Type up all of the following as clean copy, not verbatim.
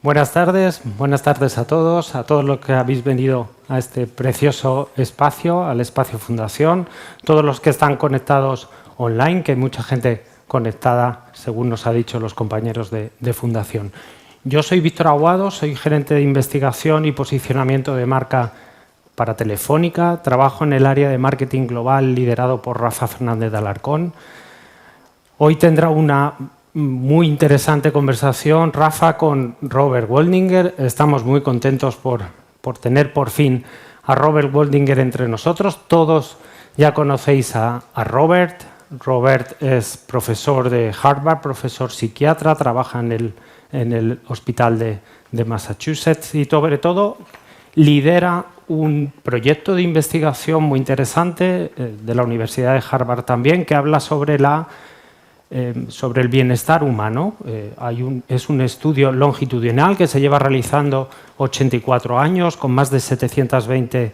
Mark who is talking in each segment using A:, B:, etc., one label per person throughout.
A: Buenas tardes a todos los que habéis venido a este precioso espacio, al Espacio Fundación, todos los que están conectados online, que hay mucha gente conectada, según nos ha dicho los compañeros de Fundación. Yo soy Víctor Aguado, soy gerente de investigación y posicionamiento de marca para Telefónica, trabajo en el área de marketing global liderado por Rafa Fernández de Alarcón. Hoy tendrá una muy interesante conversación Rafa con Robert Waldinger. Estamos muy contentos por tener por fin a Robert Waldinger entre nosotros. Todos ya conocéis a Robert. Robert es profesor de Harvard, profesor psiquiatra, trabaja en el hospital de Massachusetts y sobre todo lidera un proyecto de investigación muy interesante de la Universidad de Harvard también, que habla sobre el bienestar humano. Es un estudio longitudinal que se lleva realizando 84 años con más de 720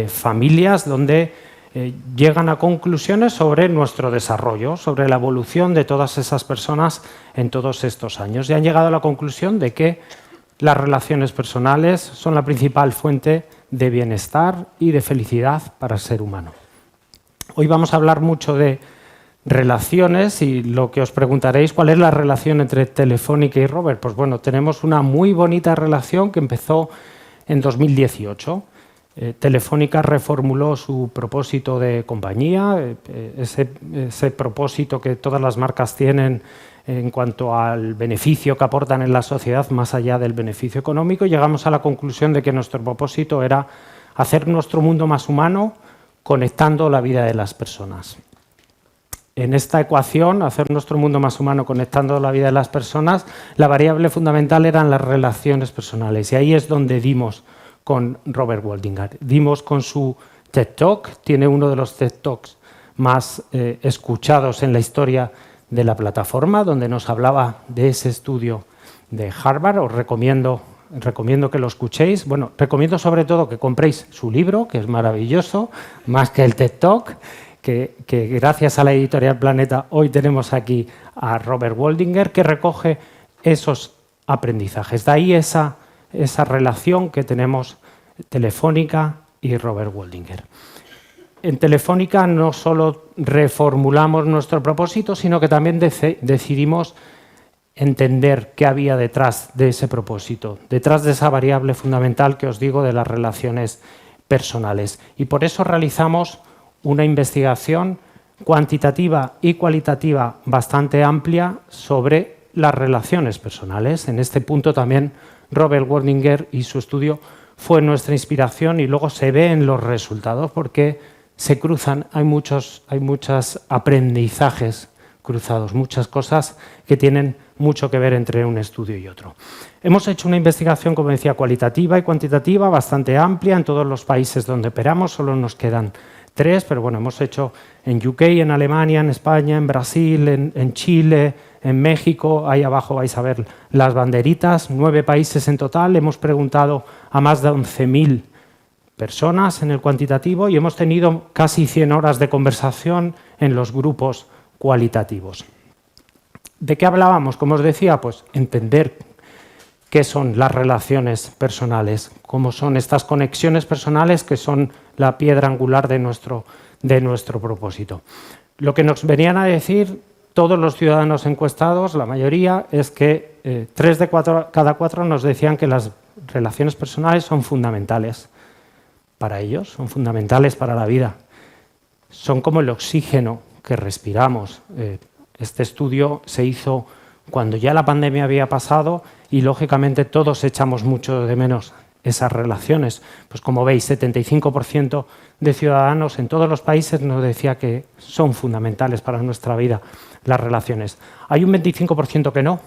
A: familias, donde llegan a conclusiones sobre nuestro desarrollo, sobre la evolución de todas esas personas en todos estos años. Y han llegado a la conclusión de que las relaciones personales son la principal fuente de bienestar y de felicidad para el ser humano. Hoy vamos a hablar mucho de relaciones y lo que os preguntaréis, ¿cuál es la relación entre Telefónica y Robert? Pues bueno, tenemos una muy bonita relación que empezó en 2018. Telefónica reformuló su propósito de compañía, ese propósito que todas las marcas tienen en cuanto al beneficio que aportan en la sociedad más allá del beneficio económico. Llegamos a la conclusión de que nuestro propósito era hacer nuestro mundo más humano conectando la vida de las personas. En esta ecuación, hacer nuestro mundo más humano conectando la vida de las personas, la variable fundamental eran las relaciones personales. Y ahí es donde dimos con Robert Waldinger. Dimos con su TED Talk, tiene uno de los TED Talks más escuchados en la historia de la plataforma, donde nos hablaba de ese estudio de Harvard. Os recomiendo que lo escuchéis. Bueno, recomiendo sobre todo que compréis su libro, que es maravilloso, más que el TED Talk, que gracias a la editorial Planeta hoy tenemos aquí a Robert Waldinger, que recoge esos aprendizajes. De ahí esa relación que tenemos Telefónica y Robert Waldinger. En Telefónica no solo reformulamos nuestro propósito, sino que también decidimos entender qué había detrás de ese propósito, detrás de esa variable fundamental que os digo de las relaciones personales. Y por eso realizamos una investigación cuantitativa y cualitativa bastante amplia sobre las relaciones personales. En este punto también Robert Waldinger y su estudio fue nuestra inspiración y luego se ve en los resultados porque se cruzan, hay muchos aprendizajes cruzados, muchas cosas que tienen mucho que ver entre un estudio y otro. Hemos hecho una investigación, como decía, cualitativa y cuantitativa bastante amplia en todos los países donde operamos, solo nos quedan 3, pero bueno, hemos hecho en UK, en Alemania, en España, en Brasil, en Chile, en México. Ahí abajo vais a ver las banderitas, 9 países en total. Hemos preguntado a más de 11.000 personas en el cuantitativo y hemos tenido casi 100 horas de conversación en los grupos cualitativos. ¿De qué hablábamos? Como os decía, pues entender qué son las relaciones personales, cómo son estas conexiones personales que son la piedra angular de nuestro propósito. Lo que nos venían a decir todos los ciudadanos encuestados, la mayoría, es que 3 de cada 4 nos decían que las relaciones personales son fundamentales para ellos, son fundamentales para la vida. Son como el oxígeno que respiramos. Este estudio se hizo cuando ya la pandemia había pasado y, lógicamente, todos echamos mucho de menos esas relaciones. Pues como veis, 75% de ciudadanos en todos los países nos decía que son fundamentales para nuestra vida las relaciones. Hay un 25% que no.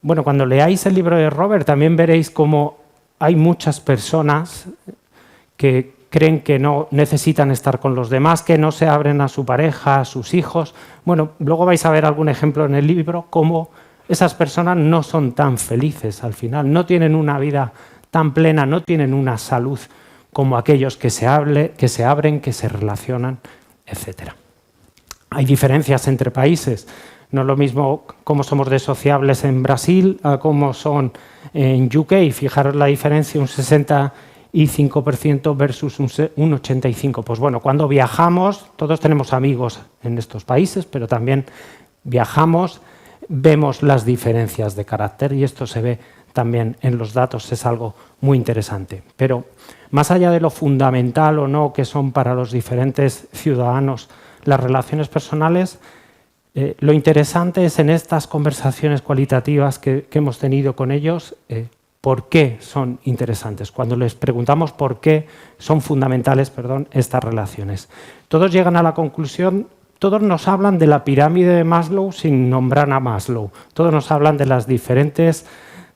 A: Bueno, cuando leáis el libro de Robert también veréis cómo hay muchas personas que creen que no necesitan estar con los demás, que no se abren a su pareja, a sus hijos. Bueno, luego vais a ver algún ejemplo en el libro cómo esas personas no son tan felices al final, no tienen una vida tan plena, no tienen una salud como aquellos que se abren, que se relacionan, etc. Hay diferencias entre países. No es lo mismo cómo somos de sociables en Brasil a cómo son En UK, fijaros la diferencia, un 65% versus un 85%. Pues bueno, cuando viajamos, todos tenemos amigos en estos países, pero también viajamos, vemos las diferencias de carácter y esto se ve también en los datos, es algo muy interesante. Pero más allá de lo fundamental o no que son para los diferentes ciudadanos las relaciones personales, lo interesante es en estas conversaciones cualitativas que hemos tenido con ellos, por qué son interesantes. Cuando les preguntamos por qué son fundamentales, estas relaciones. Todos llegan a la conclusión, todos nos hablan de la pirámide de Maslow sin nombrar a Maslow. Todos nos hablan de las diferentes,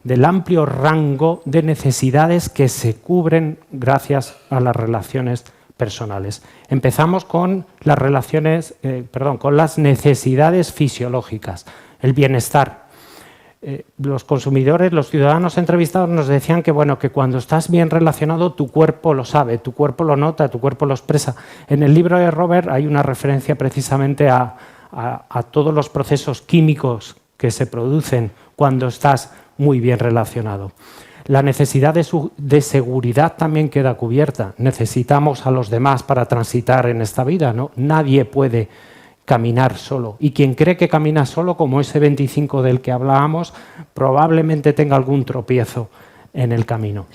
A: del amplio rango de necesidades que se cubren gracias a las relaciones personales. Empezamos con las relaciones, con las necesidades fisiológicas, el bienestar. Los consumidores, los ciudadanos entrevistados nos decían que, que cuando estás bien relacionado tu cuerpo lo sabe, tu cuerpo lo nota, tu cuerpo lo expresa. En el libro de Robert hay una referencia precisamente a todos los procesos químicos que se producen cuando estás muy bien relacionado. La necesidad de seguridad también queda cubierta. Necesitamos a los demás para transitar en esta vida, ¿no? Nadie puede caminar solo. Y quien cree que camina solo, como ese 25 del que hablábamos, probablemente tenga algún tropiezo en el camino.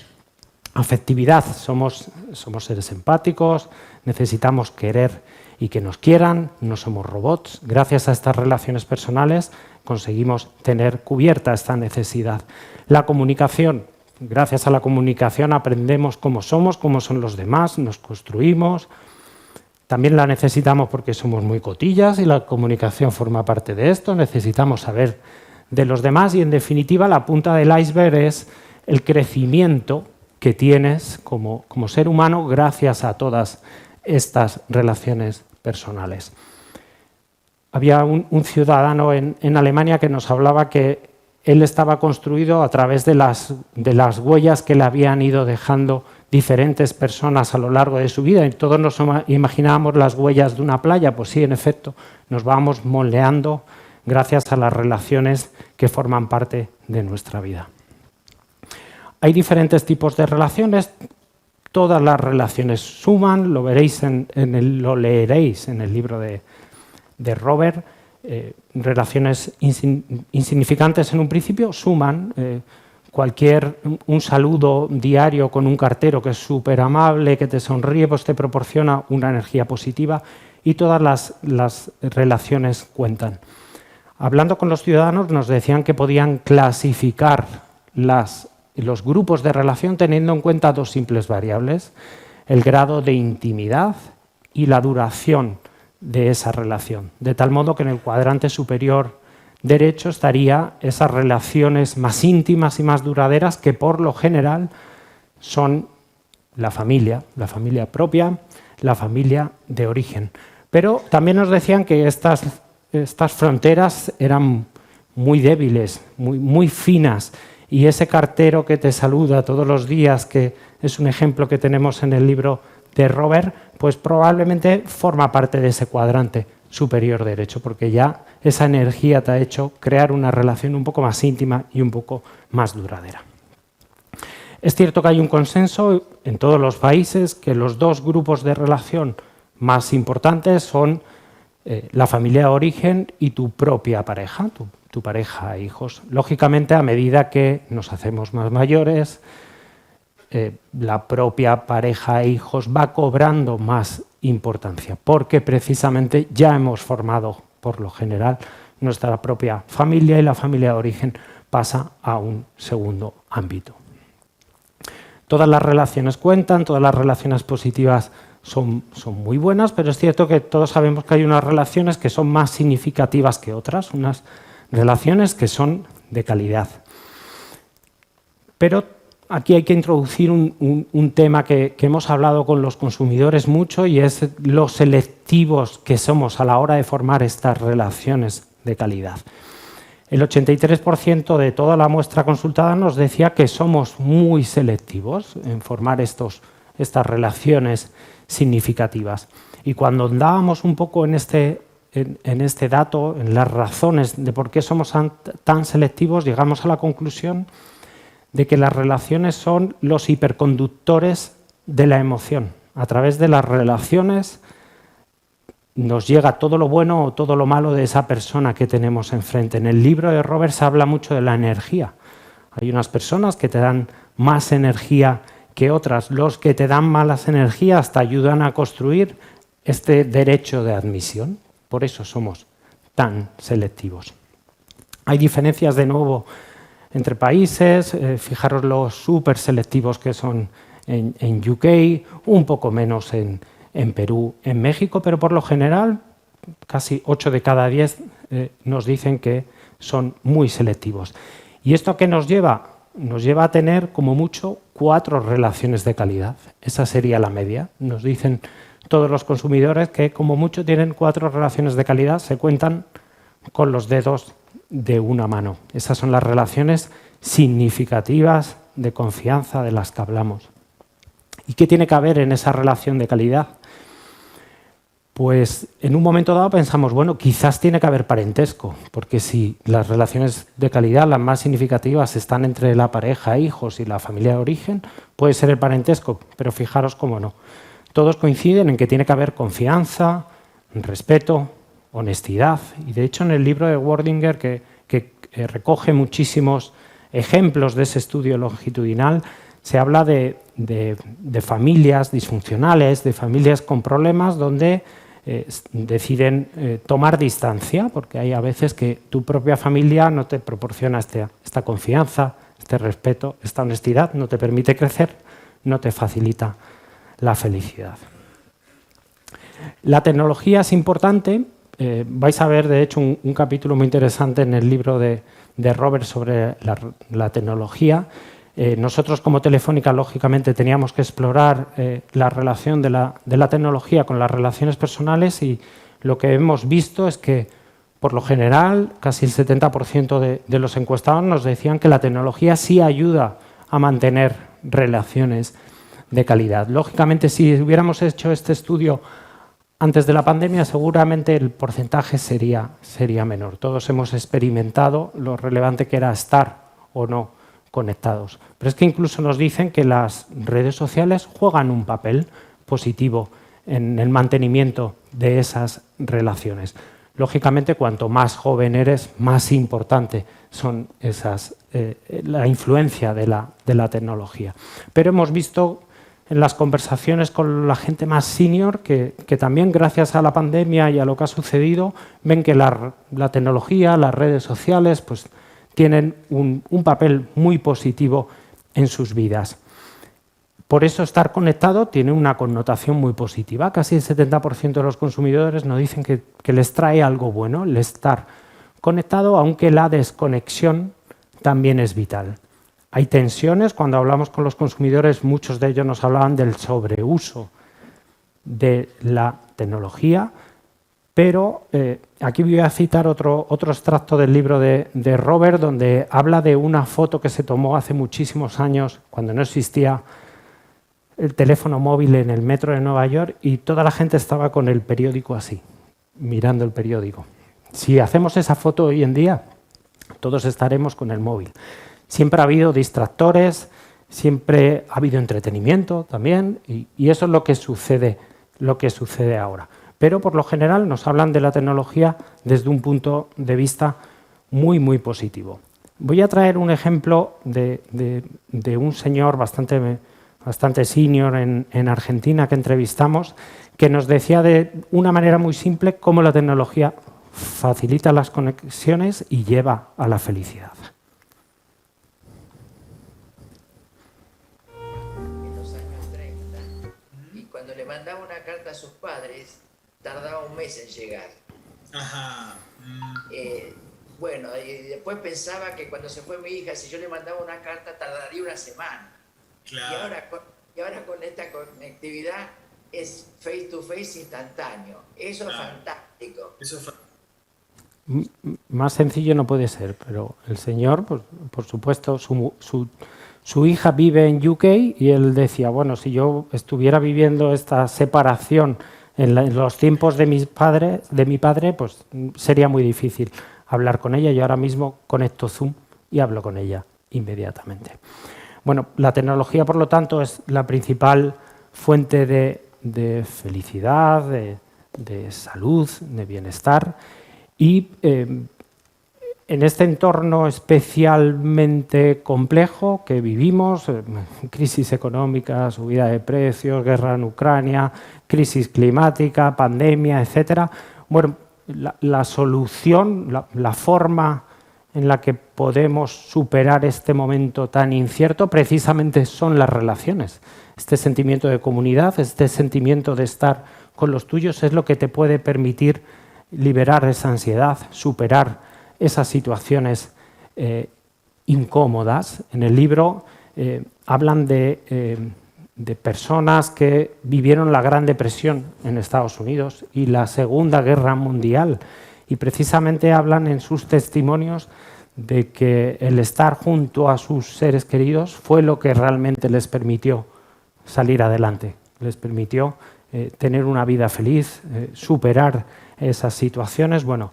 A: Afectividad. Somos seres empáticos, necesitamos querer y que nos quieran, no somos robots. Gracias a estas relaciones personales conseguimos tener cubierta esta necesidad. La comunicación. Gracias a la comunicación aprendemos cómo son los demás, nos construimos. También la necesitamos porque somos muy cotillas y la comunicación forma parte de esto. Necesitamos saber de los demás y, en definitiva, la punta del iceberg es el crecimiento que tienes como ser humano gracias a todas estas relaciones personales. Había un ciudadano en Alemania que nos hablaba que él estaba construido a través de las huellas que le habían ido dejando diferentes personas a lo largo de su vida. Y todos nos imaginábamos las huellas de una playa. Pues sí, en efecto, nos vamos moldeando gracias a las relaciones que forman parte de nuestra vida. Hay diferentes tipos de relaciones. Todas las relaciones suman, lo leeréis en el libro de Robert. Relaciones insignificantes en un principio suman. Un saludo diario con un cartero que es súper amable, que te sonríe, pues te proporciona una energía positiva y todas las relaciones cuentan. Hablando con los ciudadanos nos decían que podían clasificar los grupos de relación teniendo en cuenta dos simples variables: el grado de intimidad y la duración de esa relación, de tal modo que en el cuadrante superior derecho estaría esas relaciones más íntimas y más duraderas que por lo general son la familia propia, la familia de origen. Pero también nos decían que estas fronteras eran muy débiles, muy finas, y ese cartero que te saluda todos los días, que es un ejemplo que tenemos en el libro de Robert, pues probablemente forma parte de ese cuadrante superior derecho, porque ya esa energía te ha hecho crear una relación un poco más íntima y un poco más duradera. Es cierto que hay un consenso en todos los países que los dos grupos de relación más importantes son la familia de origen y tu propia pareja, tu pareja e hijos. Lógicamente, a medida que nos hacemos más mayores, la propia pareja e hijos va cobrando más importancia, porque precisamente ya hemos formado, por lo general, nuestra propia familia y la familia de origen pasa a un segundo ámbito. Todas las relaciones cuentan, todas las relaciones positivas son muy buenas, pero es cierto que todos sabemos que hay unas relaciones que son más significativas que otras, unas relaciones que son de calidad. Pero aquí hay que introducir un tema que hemos hablado con los consumidores mucho, y es lo selectivos que somos a la hora de formar estas relaciones de calidad. El 83% de toda la muestra consultada nos decía que somos muy selectivos en formar estas relaciones significativas. Y cuando andábamos un poco en este dato, en las razones de por qué somos tan selectivos, llegamos a la conclusión de que las relaciones son los hiperconductores de la emoción. A través de las relaciones nos llega todo lo bueno o todo lo malo de esa persona que tenemos enfrente. En el libro de Robert se habla mucho de la energía. Hay unas personas que te dan más energía que otras. Los que te dan malas energías te ayudan a construir este derecho de admisión. Por eso somos tan selectivos. Hay diferencias de nuevo entre países. Fijaros los súper selectivos que son en UK, un poco menos en Perú, en México, pero por lo general casi 8 de cada 10 nos dicen que son muy selectivos. ¿Y esto a qué nos lleva? Nos lleva a tener como mucho 4 relaciones de calidad. Esa sería la media. Nos dicen todos los consumidores que como mucho tienen 4 relaciones de calidad, se cuentan con los dedos de una mano. Esas son las relaciones significativas de confianza de las que hablamos. ¿Y qué tiene que haber en esa relación de calidad? Pues en un momento dado pensamos, bueno, quizás tiene que haber parentesco, porque si las relaciones de calidad, las más significativas, están entre la pareja, hijos y la familia de origen, puede ser el parentesco, pero fijaros cómo no. Todos coinciden en que tiene que haber confianza, respeto, honestidad. Y de hecho en el libro de Wordinger, que recoge muchísimos ejemplos de ese estudio longitudinal, se habla de familias disfuncionales, de familias con problemas donde deciden tomar distancia, porque hay a veces que tu propia familia no te proporciona esta confianza, este respeto, esta honestidad, no te permite crecer, no te facilita la felicidad. La tecnología es importante. Vais a ver, de hecho, un capítulo muy interesante en el libro de Robert sobre la tecnología. Nosotros como Telefónica, lógicamente, teníamos que explorar la relación de la tecnología con las relaciones personales y lo que hemos visto es que, por lo general, casi el 70% de los encuestados nos decían que la tecnología sí ayuda a mantener relaciones de calidad. Lógicamente, si hubiéramos hecho este estudio antes de la pandemia, seguramente el porcentaje sería menor. Todos hemos experimentado lo relevante que era estar o no conectados. Pero es que incluso nos dicen que las redes sociales juegan un papel positivo en el mantenimiento de esas relaciones. Lógicamente, cuanto más joven eres, más importante son la influencia de la tecnología. Pero hemos visto en las conversaciones con la gente más senior que también, gracias a la pandemia y a lo que ha sucedido, ven que la tecnología, las redes sociales, pues tienen un papel muy positivo en sus vidas. Por eso estar conectado tiene una connotación muy positiva. Casi el 70% de los consumidores nos dicen que les trae algo bueno el estar conectado, aunque la desconexión también es vital. Hay tensiones. Cuando hablamos con los consumidores, muchos de ellos nos hablaban del sobreuso de la tecnología. Pero aquí voy a citar otro extracto del libro de Robert, donde habla de una foto que se tomó hace muchísimos años, cuando no existía el teléfono móvil, en el metro de Nueva York, y toda la gente estaba con el periódico así, mirando el periódico. Si hacemos esa foto hoy en día, todos estaremos con el móvil. Siempre ha habido distractores, siempre ha habido entretenimiento también, y eso es lo que sucede ahora. Pero por lo general nos hablan de la tecnología desde un punto de vista muy, muy positivo. Voy a traer un ejemplo de un señor bastante senior en Argentina que entrevistamos, que nos decía de una manera muy simple cómo la tecnología facilita las conexiones y lleva a la felicidad.
B: En los años 30, y cuando le mandaba una carta a sus padres, tardaba un mes en llegar. Ajá. Bueno, y después pensaba que cuando se fue mi hija, si yo le mandaba una carta, tardaría una semana. Claro. Y ahora con esta conectividad es face to face instantáneo. Eso es fantástico.
A: Más sencillo no puede ser, pero el señor, pues, por supuesto, su hija vive en UK y él decía, bueno, si yo estuviera viviendo esta separación en los tiempos de mi padre, pues sería muy difícil hablar con ella. Yo ahora mismo conecto Zoom y hablo con ella inmediatamente. Bueno, la tecnología, por lo tanto, es la principal fuente de felicidad, de salud, de bienestar y en este entorno especialmente complejo que vivimos, crisis económica, subida de precios, guerra en Ucrania, crisis climática, pandemia, etcétera. Bueno, la solución, la forma en la que podemos superar este momento tan incierto precisamente son las relaciones. Este sentimiento de comunidad, este sentimiento de estar con los tuyos es lo que te puede permitir liberar esa ansiedad, superar esas situaciones incómodas. En el libro hablan de personas que vivieron la Gran Depresión en Estados Unidos y la Segunda Guerra Mundial y precisamente hablan en sus testimonios de que el estar junto a sus seres queridos fue lo que realmente les permitió salir adelante, les permitió tener una vida feliz, superar esas situaciones. Bueno,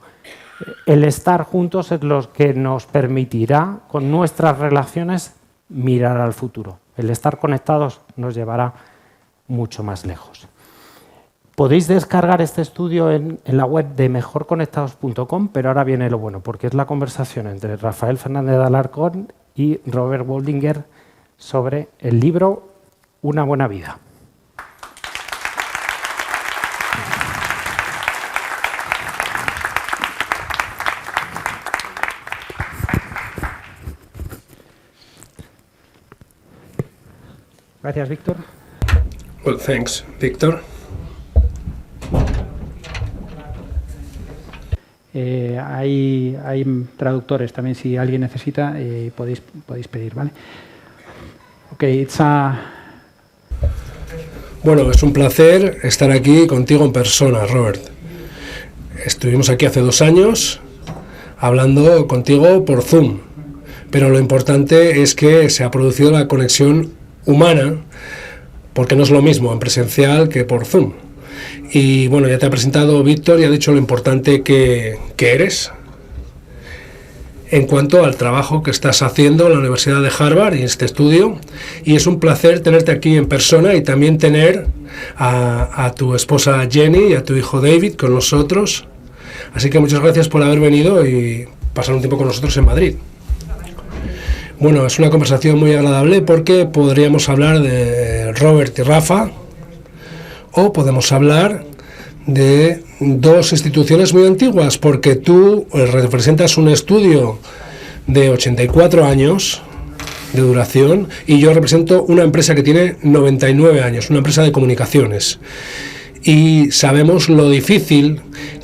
A: el estar juntos es lo que nos permitirá, con nuestras relaciones, mirar al futuro. El estar conectados nos llevará mucho más lejos. Podéis descargar este estudio en la web de mejorconectados.com, pero ahora viene lo bueno, porque es la conversación entre Rafael Fernández de Alarcón y Robert Waldinger sobre el libro Una buena vida. Gracias, Víctor.
C: Well, thanks, Víctor.
D: Hay traductores también, si alguien necesita, podéis pedir, ¿vale? Okay,
C: Bueno, es un placer estar aquí contigo en persona, Robert. Estuvimos aquí hace 2 años hablando contigo por Zoom, pero lo importante es que se ha producido la conexión humana, porque no es lo mismo en presencial que por Zoom. Y bueno, ya te ha presentado Víctor y ha dicho lo importante que eres en cuanto al trabajo que estás haciendo en la Universidad de Harvard y en este estudio. Y es un placer tenerte aquí en persona y también tener a tu esposa Jenny y a tu hijo David con nosotros. Así que muchas gracias por haber venido y pasar un tiempo con nosotros en Madrid. Bueno, es una conversación muy agradable porque podríamos hablar de Robert y Rafa, o podemos hablar de 2 instituciones muy antiguas, porque tú representas un estudio de 84 años de duración y yo represento una empresa que tiene 99 años, una empresa de comunicaciones. Y sabemos lo difícil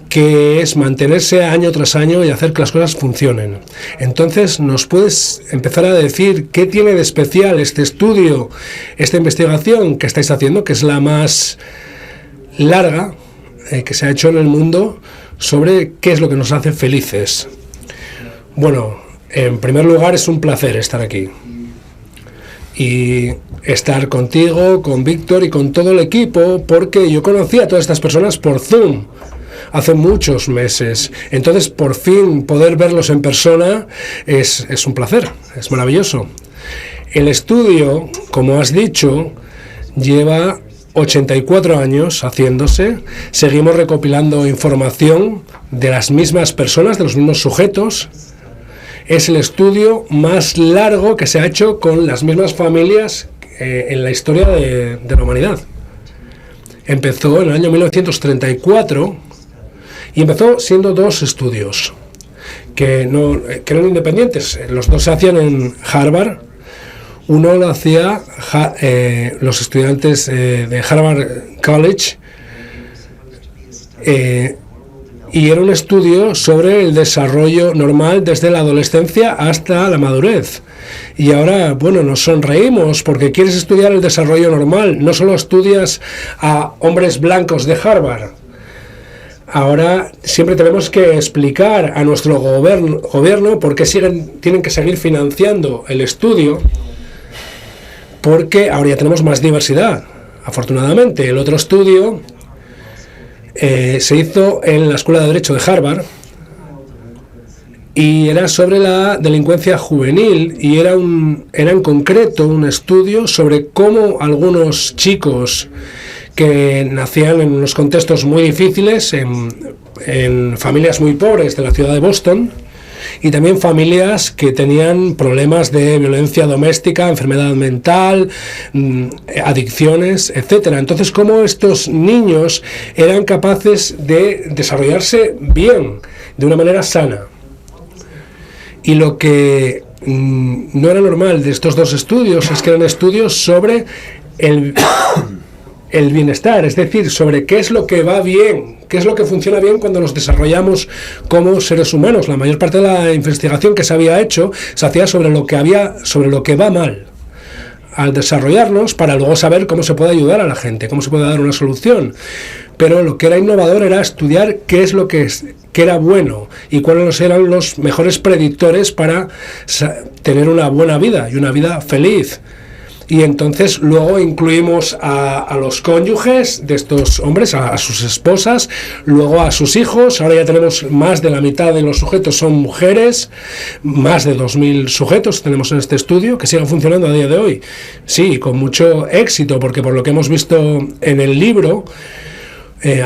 C: que es mantenerse año tras año y hacer que las cosas funcionen. Entonces, ¿nos puedes empezar a decir qué tiene de especial este estudio, esta investigación que estáis haciendo, que es la más larga que se ha hecho en el mundo, sobre qué es lo que nos hace felices? Bueno, en primer lugar es un placer estar aquí y estar contigo, con Víctor y con todo el equipo, porque yo conocí a todas estas personas por Zoom hace muchos meses. Entonces, por fin poder verlos en persona es un placer, es maravilloso. El estudio, como has dicho, lleva 84 años haciéndose. Seguimos recopilando información de las mismas personas, de los mismos sujetos. Es el estudio más largo que se ha hecho con las mismas familias en la historia de la humanidad. Empezó en el año 1934 y empezó siendo 2 estudios que eran independientes. Los 2 se hacían en Harvard. Uno lo hacía los estudiantes de Harvard College y era un estudio sobre el desarrollo normal desde la adolescencia hasta la madurez. Y ahora, bueno, nos sonreímos porque quieres estudiar el desarrollo normal, no solo estudias a hombres blancos de Harvard. Ahora siempre tenemos que explicar a nuestro gobierno por qué tienen que seguir financiando el estudio, porque ahora ya tenemos más diversidad, afortunadamente. El otro estudio se hizo en la Escuela de Derecho de Harvard y era sobre la delincuencia juvenil, y era en concreto un estudio sobre cómo algunos chicos que nacían en unos contextos muy difíciles, en familias muy pobres de la ciudad de Boston, y también familias que tenían problemas de violencia doméstica, enfermedad mental, adicciones, etcétera. Entonces, cómo estos niños eran capaces de desarrollarse bien, de una manera sana. Y lo que no era normal de estos dos estudios es que eran estudios sobre el bienestar, es decir, sobre qué es lo que va bien, qué es lo que funciona bien cuando nos desarrollamos como seres humanos. La mayor parte de la investigación que se había hecho se hacía sobre lo que va mal al desarrollarnos, para luego saber cómo se puede ayudar a la gente, cómo se puede dar una solución. Pero lo que era innovador era estudiar qué es lo que era bueno y cuáles eran los mejores predictores para tener una buena vida y una vida feliz. Y entonces luego incluimos a los cónyuges de estos hombres, a sus esposas, luego a sus hijos. Ahora ya tenemos más de la mitad de los sujetos son mujeres, más de 2.000 sujetos tenemos en este estudio, que siguen funcionando a día de hoy. Sí, con mucho éxito, porque por lo que hemos visto en el libro,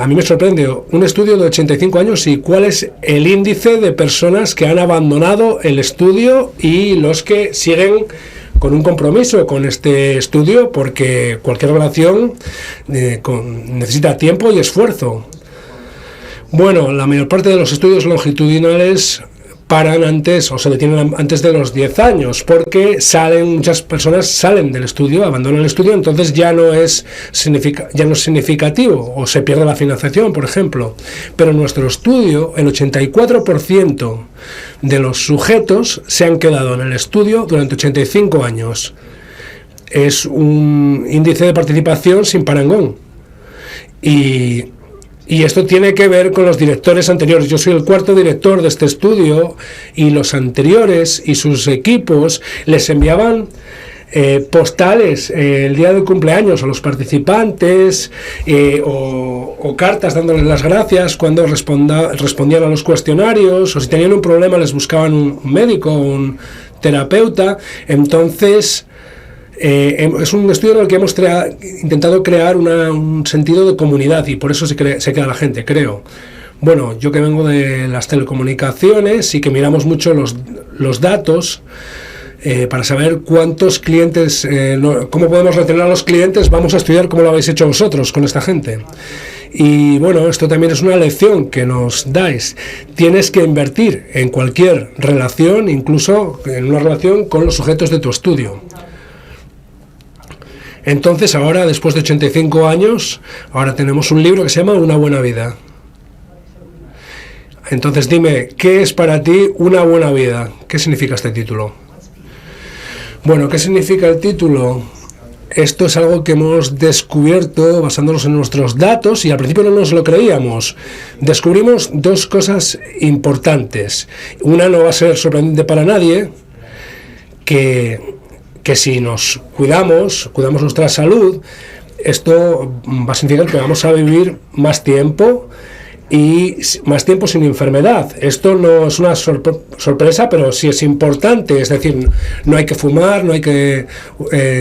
C: a mí me sorprende un estudio de 85 años y cuál es el índice de personas que han abandonado el estudio y los que siguen con un compromiso con este estudio, porque cualquier relación necesita tiempo y esfuerzo. Bueno, la mayor parte de los estudios longitudinales paran antes o se detienen antes de los 10 años, porque muchas personas salen del estudio, abandonan el estudio, entonces ya no es significativo o se pierde la financiación, por ejemplo. Pero en nuestro estudio, el 84% de los sujetos se han quedado en el estudio durante 85 años. Es un índice de participación sin parangón. Y esto tiene que ver con los directores anteriores. Yo soy el cuarto director de este estudio y los anteriores y sus equipos les enviaban postales el día del cumpleaños a los participantes o cartas dándoles las gracias cuando respondían a los cuestionarios, o si tenían un problema les buscaban un médico o un terapeuta. Entonces es un estudio en el que hemos intentado crear un sentido de comunidad, y por eso se queda la gente, creo. Bueno, yo que vengo de las telecomunicaciones y que miramos mucho los datos para saber cuántos clientes, cómo podemos retener a los clientes, vamos a estudiar cómo lo habéis hecho vosotros con esta gente. Y bueno, esto también es una lección que nos dais. Tienes que invertir en cualquier relación, incluso en una relación con los sujetos de tu estudio. Entonces ahora, después de 85 años, ahora tenemos un libro que se llama Una buena vida. Entonces dime, ¿qué es para ti una buena vida? ¿Qué significa este título? Bueno, ¿qué significa el título? Esto es algo que hemos descubierto basándonos en nuestros datos, y al principio no nos lo creíamos. Descubrimos dos cosas importantes. Una no va a ser sorprendente para nadie, que si nos cuidamos nuestra salud, esto va a significar que vamos a vivir más tiempo y más tiempo sin enfermedad. Esto no es una sorpresa, pero sí es importante. Es decir, no hay que fumar, no hay que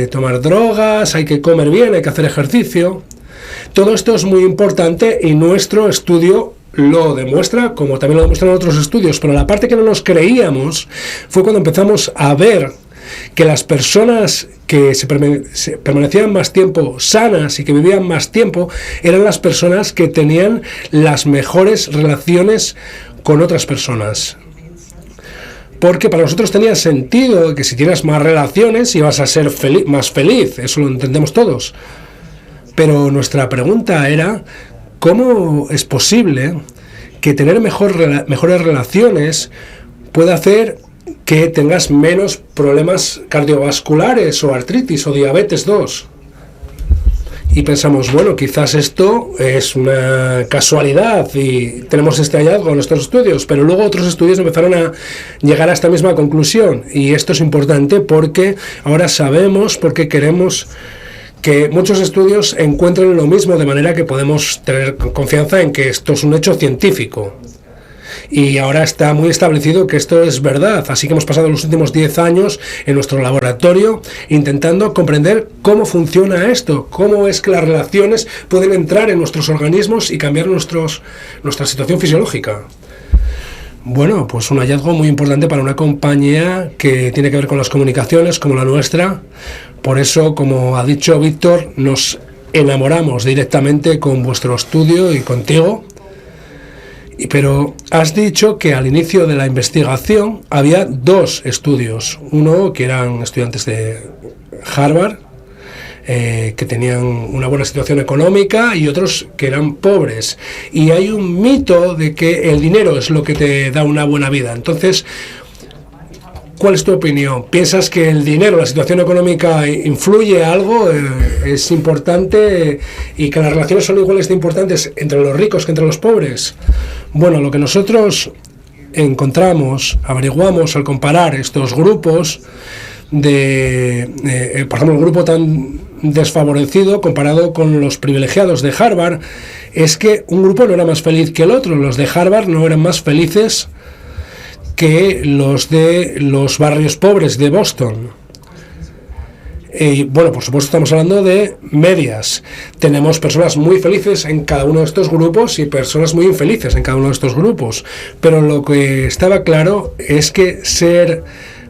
C: tomar drogas, hay que comer bien, hay que hacer ejercicio. Todo esto es muy importante y nuestro estudio lo demuestra, como también lo demuestran otros estudios. Pero la parte que no nos creíamos fue cuando empezamos a ver que las personas que permanecían más tiempo sanas y que vivían más tiempo eran las personas que tenían las mejores relaciones con otras personas. Porque para nosotros tenía sentido que si tienes más relaciones ibas a ser más feliz, eso lo entendemos todos. Pero nuestra pregunta era, ¿cómo es posible que tener mejores relaciones pueda hacer que tengas menos problemas cardiovasculares o artritis o diabetes 2? Y pensamos, bueno, quizás esto es una casualidad y tenemos este hallazgo en estos estudios, pero luego otros estudios empezaron a llegar a esta misma conclusión, y esto es importante porque ahora sabemos por qué queremos que muchos estudios encuentren lo mismo, de manera que podemos tener confianza en que esto es un hecho científico. y ahora está muy establecido que esto es verdad. Así que hemos pasado los últimos 10 años en nuestro laboratorio intentando comprender cómo funciona esto, cómo es que las relaciones pueden entrar en nuestros organismos y cambiar nuestra situación fisiológica. Bueno, pues un hallazgo muy importante para una compañía que tiene que ver con las comunicaciones como la nuestra. Por eso, como ha dicho Víctor, nos enamoramos directamente con vuestro estudio y contigo. Pero has dicho que al inicio de la investigación había 2 estudios. Uno que eran estudiantes de Harvard, que tenían una buena situación económica, y otros que eran pobres. Y hay un mito de que el dinero es lo que te da una buena vida. Entonces, ¿cuál es tu opinión? ¿Piensas que el dinero, la situación económica influye algo? ¿Es importante? ¿Y que las relaciones son iguales de importantes entre los ricos que entre los pobres? Bueno, lo que nosotros encontramos, averiguamos al comparar estos grupos por ejemplo, el grupo tan desfavorecido comparado con los privilegiados de Harvard, es que un grupo no era más feliz que el otro. Los de Harvard no eran más felices que los de los barrios pobres de Boston. Y bueno, por supuesto estamos hablando de medias. Tenemos personas muy felices en cada uno de estos grupos y personas muy infelices en cada uno de estos grupos. Pero lo que estaba claro es que ser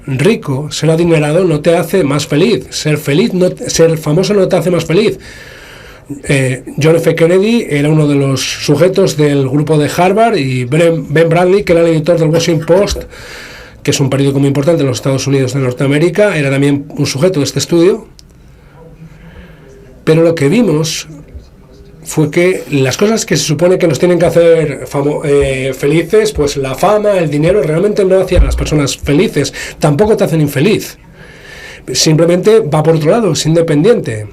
C: rico, ser adinerado no te hace más feliz. Ser famoso no te hace más feliz. John F. Kennedy era uno de los sujetos del grupo de Harvard, y Ben Bradley, que era el editor del Washington Post, que es un periódico muy importante en los Estados Unidos de Norteamérica, era también un sujeto de este estudio. Pero lo que vimos fue que las cosas que se supone que nos tienen que hacer felices, pues la fama, el dinero, realmente no hacían a las personas felices, tampoco te hacen infeliz. Simplemente va por otro lado, es independiente.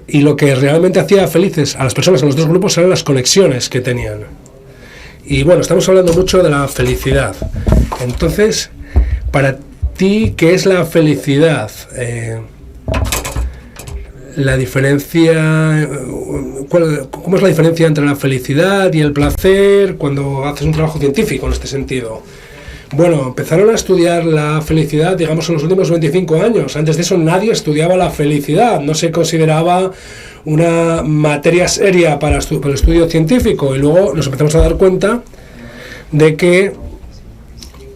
C: Y lo que realmente hacía felices a las personas en los 2 grupos eran las conexiones que tenían. Y bueno, estamos hablando mucho de la felicidad. Entonces, para ti, ¿qué es la felicidad? La diferencia, ¿cómo es la diferencia entre la felicidad y el placer cuando haces un trabajo científico en este sentido? Bueno, empezaron a estudiar la felicidad, digamos, en los últimos 25 años. Antes de eso nadie estudiaba la felicidad, no se consideraba una materia seria para el estudio científico. Y luego nos empezamos a dar cuenta de que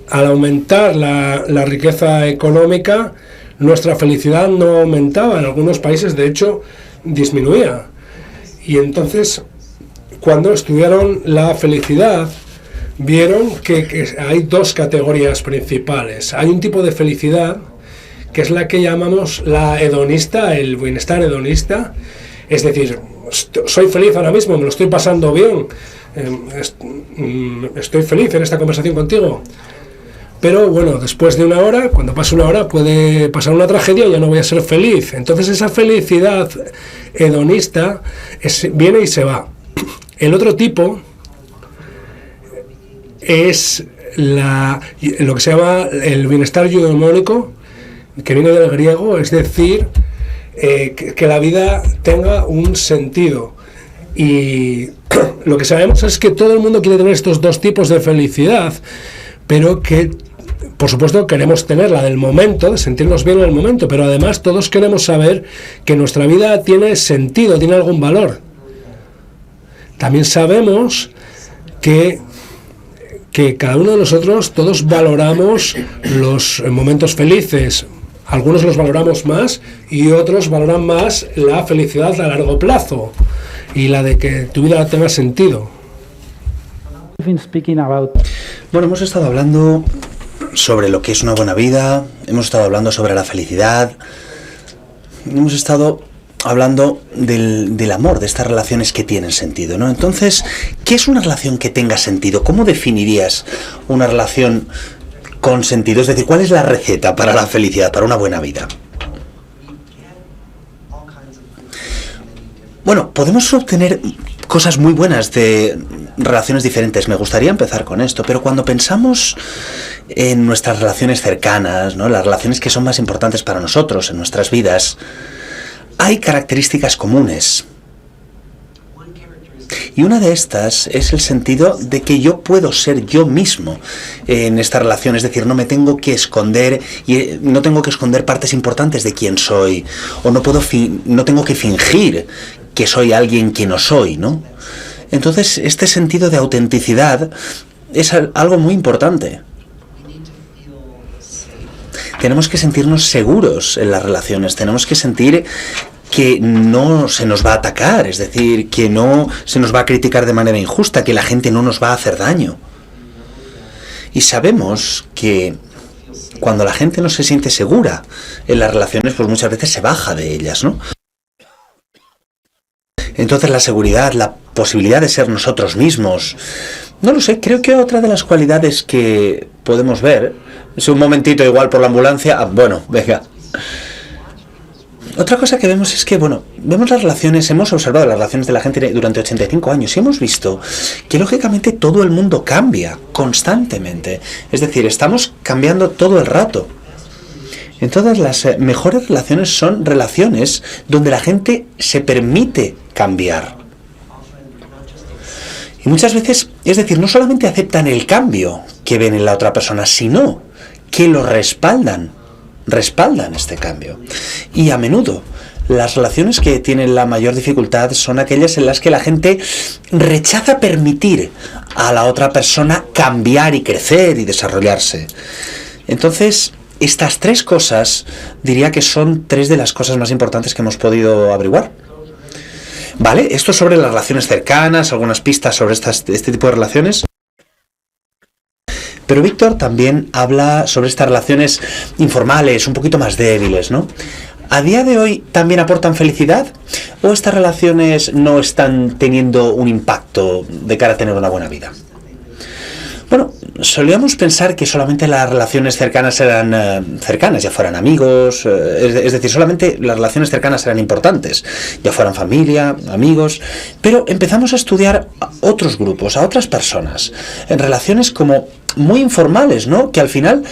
C: al aumentar la riqueza económica, nuestra felicidad no aumentaba. En algunos países, de hecho, disminuía. Y entonces, cuando estudiaron la felicidad, vieron que hay 2 categorías principales. Hay un tipo de felicidad que es la que llamamos la hedonista, el bienestar hedonista. Es decir, soy feliz ahora mismo, me lo estoy pasando bien, estoy feliz en esta conversación contigo. Pero bueno, después de una hora, cuando pase una hora, puede pasar una tragedia y ya no voy a ser feliz. Entonces esa felicidad hedonista viene y se va. El otro tipo es lo que se llama el bienestar eudaimónico, que viene del griego, es decir, que la vida tenga un sentido. Y lo que sabemos es que todo el mundo quiere tener estos 2 tipos de felicidad, pero que, por supuesto, queremos tener la del momento, de sentirnos bien en el momento, pero además todos queremos saber que nuestra vida tiene sentido, tiene algún valor. También sabemos que cada uno de nosotros, todos valoramos los momentos felices. Algunos los valoramos más y otros valoran más la felicidad a largo plazo y la de que tu vida tenga sentido.
E: Bueno, hemos estado hablando sobre lo que es una buena vida, hemos estado hablando sobre la felicidad, hemos estado hablando del amor, de estas relaciones que tienen sentido, ¿no? Entonces, ¿qué es una relación que tenga sentido? ¿Cómo definirías una relación con sentido? Es decir, ¿cuál es la receta para la felicidad, para una buena vida? Bueno, podemos obtener cosas muy buenas de relaciones diferentes. Me gustaría empezar con esto, pero cuando pensamos en nuestras relaciones cercanas, ¿no?, las relaciones que son más importantes para nosotros en nuestras vidas, hay características comunes. Y una de estas es el sentido de que yo puedo ser yo mismo en esta relación, es decir, no me tengo que esconder y no tengo que esconder partes importantes de quién soy, o no tengo que fingir que soy alguien que no soy, ¿no? Entonces, este sentido de autenticidad es algo muy importante. Tenemos que sentirnos seguros en las relaciones, tenemos que sentir que no se nos va a atacar, es decir, que no se nos va a criticar de manera injusta, que la gente no nos va a hacer daño. Y sabemos que cuando la gente no se siente segura en las relaciones, pues muchas veces se baja de ellas, ¿no? Entonces la seguridad, la posibilidad de ser nosotros mismos, no lo sé, creo que otra de las cualidades que podemos ver, es un momentito igual por la ambulancia, bueno, venga. Otra cosa que vemos es que, bueno, vemos las relaciones, hemos observado las relaciones de la gente durante 85 años y hemos visto que lógicamente todo el mundo cambia constantemente. Es decir, estamos cambiando todo el rato. Entonces las mejores relaciones son relaciones donde la gente se permite cambiar. Y muchas veces, es decir, no solamente aceptan el cambio que ven en la otra persona, sino que lo respaldan este cambio. Y a menudo las relaciones que tienen la mayor dificultad son aquellas en las que la gente rechaza permitir a la otra persona cambiar y crecer y desarrollarse. Entonces, estas tres cosas diría que son tres de las cosas más importantes que hemos podido averiguar. ¿Vale? Esto sobre las relaciones cercanas, algunas pistas sobre este tipo de relaciones. Pero Víctor también habla sobre estas relaciones informales, un poquito más débiles, ¿no? ¿A día de hoy también aportan felicidad? ¿O estas relaciones no están teniendo un impacto de cara a tener una buena vida? Bueno, solíamos pensar que solamente las relaciones cercanas eran cercanas, ya fueran amigos, es decir, solamente las relaciones cercanas eran importantes, ya fueran familia, amigos, pero empezamos a estudiar a otros grupos, a otras personas, en relaciones como muy informales, ¿no? Que al final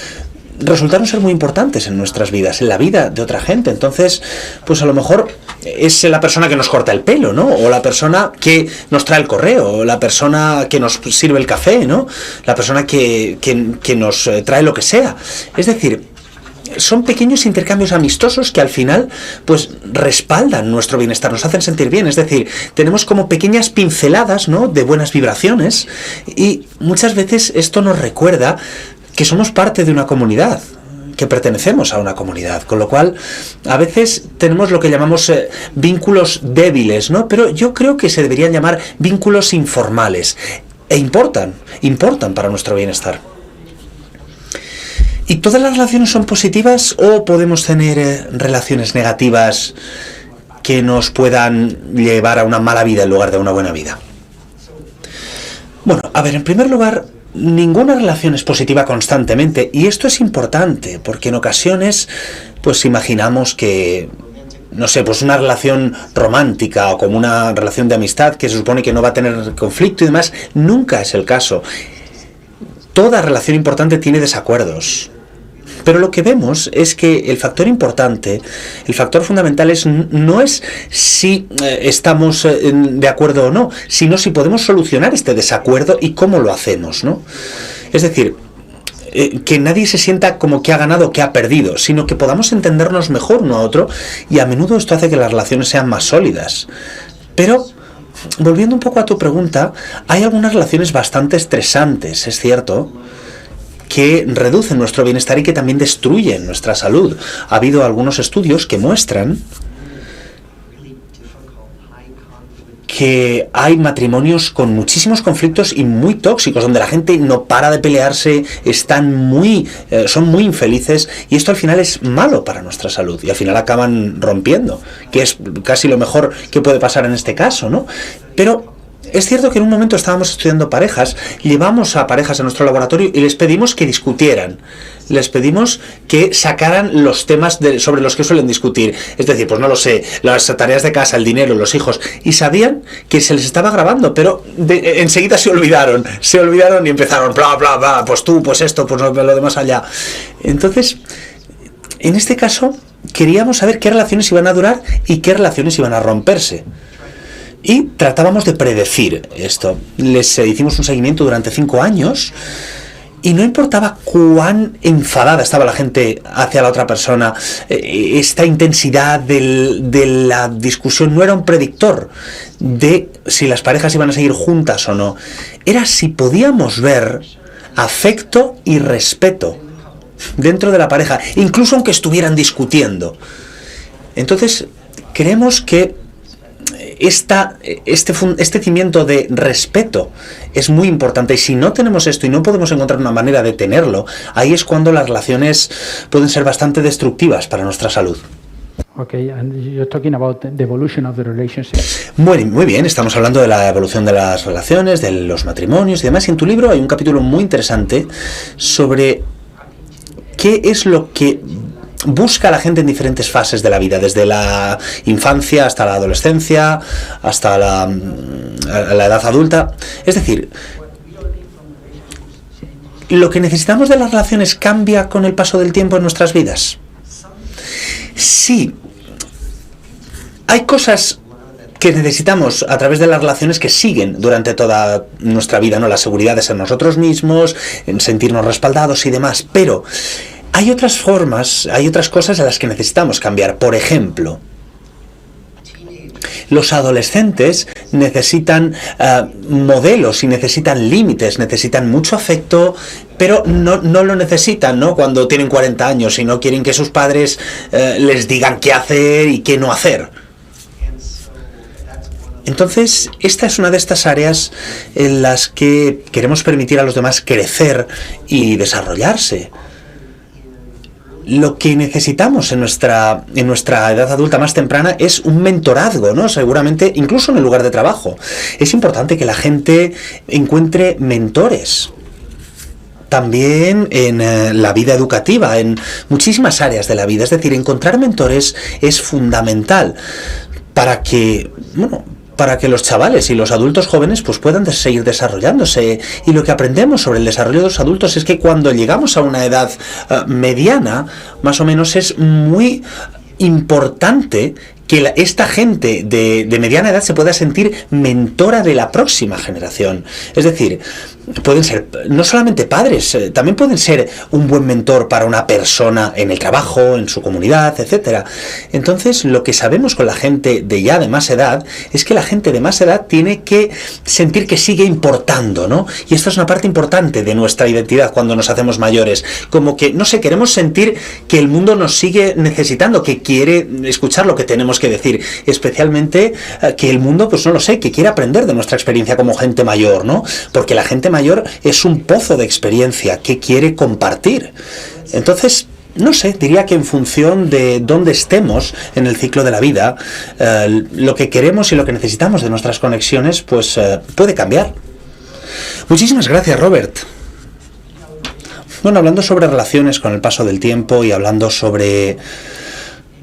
E: resultaron ser muy importantes en nuestras vidas, en la vida de otra gente. Entonces, pues a lo mejor es la persona que nos corta el pelo, ¿no? O la persona que nos trae el correo, o la persona que nos sirve el café, ¿no? La persona que nos trae lo que sea. Es decir, son pequeños intercambios amistosos que al final pues respaldan nuestro bienestar, nos hacen sentir bien. Es decir, tenemos como pequeñas pinceladas, ¿no? De buenas vibraciones, y muchas veces esto nos recuerda que somos parte de una comunidad, que pertenecemos a una comunidad, con lo cual a veces tenemos lo que llamamos vínculos débiles, ¿no? Pero yo creo que se deberían llamar vínculos informales, e importan para nuestro bienestar. ¿Y todas las relaciones son positivas o podemos tener relaciones negativas que nos puedan llevar a una mala vida en lugar de una buena vida? Bueno, a ver, en primer lugar, ninguna relación es positiva constantemente, y esto es importante porque en ocasiones pues imaginamos que, no sé, pues una relación romántica o como una relación de amistad que se supone que no va a tener conflicto y demás, nunca es el caso. Toda relación importante tiene desacuerdos. Pero lo que vemos es que el factor importante, el factor fundamental no es si estamos de acuerdo o no, sino si podemos solucionar este desacuerdo y cómo lo hacemos, ¿no? Es decir, que nadie se sienta como que ha ganado o que ha perdido, sino que podamos entendernos mejor uno a otro, y a menudo esto hace que las relaciones sean más sólidas. Pero, volviendo un poco a tu pregunta, hay algunas relaciones bastante estresantes, es cierto, que reducen nuestro bienestar y que también destruyen nuestra salud. Ha habido algunos estudios que muestran que hay matrimonios con muchísimos conflictos y muy tóxicos, donde la gente no para de pelearse, son muy infelices, y esto al final es malo para nuestra salud y al final acaban rompiendo, que es casi lo mejor que puede pasar en este caso, ¿no? Pero es cierto que en un momento estábamos estudiando parejas, llevamos a parejas a nuestro laboratorio y les pedimos que discutieran, les pedimos que sacaran los temas sobre los que suelen discutir, es decir, pues no lo sé, las tareas de casa, el dinero, los hijos, y sabían que se les estaba grabando, pero enseguida se olvidaron y empezaron, bla, bla, bla, pues tú, pues esto, pues lo demás allá. Entonces, en este caso, queríamos saber qué relaciones iban a durar y qué relaciones iban a romperse. Y tratábamos de predecir esto. Les hicimos un seguimiento durante 5 años y no importaba cuán enfadada estaba la gente hacia la otra persona, esta intensidad de la discusión no era un predictor de si las parejas iban a seguir juntas o no. Era si podíamos ver afecto y respeto dentro de la pareja, incluso aunque estuvieran discutiendo. Entonces, creemos que este cimiento de respeto es muy importante, y si no tenemos esto y no podemos encontrar una manera de tenerlo, ahí es cuando las relaciones pueden ser bastante destructivas para nuestra salud.
D: Okay, and you're talking about the evolution of the relationship.
E: Muy bien, estamos hablando de la evolución de las relaciones, de los matrimonios y demás, y en tu libro hay un capítulo muy interesante sobre qué es lo que busca la gente en diferentes fases de la vida, desde la infancia hasta la adolescencia, hasta la edad adulta. Es decir, ¿lo que necesitamos de las relaciones cambia con el paso del tiempo en nuestras vidas? Sí. Hay cosas que necesitamos a través de las relaciones que siguen durante toda nuestra vida, ¿no? La seguridad de ser nosotros mismos, en sentirnos respaldados y demás, pero hay otras formas, hay otras cosas a las que necesitamos cambiar. Por ejemplo, los adolescentes necesitan modelos y necesitan límites, necesitan mucho afecto, pero no lo necesitan, ¿no? Cuando tienen 40 años y no quieren que sus padres les digan qué hacer y qué no hacer. Entonces, esta es una de estas áreas en las que queremos permitir a los demás crecer y desarrollarse. Lo que necesitamos en nuestra edad adulta más temprana es un mentorazgo, ¿no? Seguramente, incluso en el lugar de trabajo. Es importante que la gente encuentre mentores. También en la vida educativa, en muchísimas áreas de la vida. Es decir, encontrar mentores es fundamental para que los chavales y los adultos jóvenes pues puedan seguir desarrollándose. Y lo que aprendemos sobre el desarrollo de los adultos es que cuando llegamos a una edad mediana, más o menos, es muy importante que esta gente de mediana edad se pueda sentir mentora de la próxima generación. Es decir, pueden ser no solamente padres, también pueden ser un buen mentor para una persona en el trabajo, en su comunidad, etcétera. Entonces, lo que sabemos con la gente de más edad es que la gente de más edad tiene que sentir que sigue importando, ¿no? Y esto es una parte importante de nuestra identidad cuando nos hacemos mayores. Como que, no sé, queremos sentir que el mundo nos sigue necesitando, que quiere escuchar lo que tenemos que decir, especialmente que el mundo, pues no lo sé, que quiere aprender de nuestra experiencia como gente mayor, ¿no? Porque la gente mayor es un pozo de experiencia que quiere compartir. Entonces, no sé, diría que en función de dónde estemos en el ciclo de la vida, lo que queremos y lo que necesitamos de nuestras conexiones, pues puede cambiar. Muchísimas gracias, Robert. Bueno, hablando sobre relaciones con el paso del tiempo y hablando sobre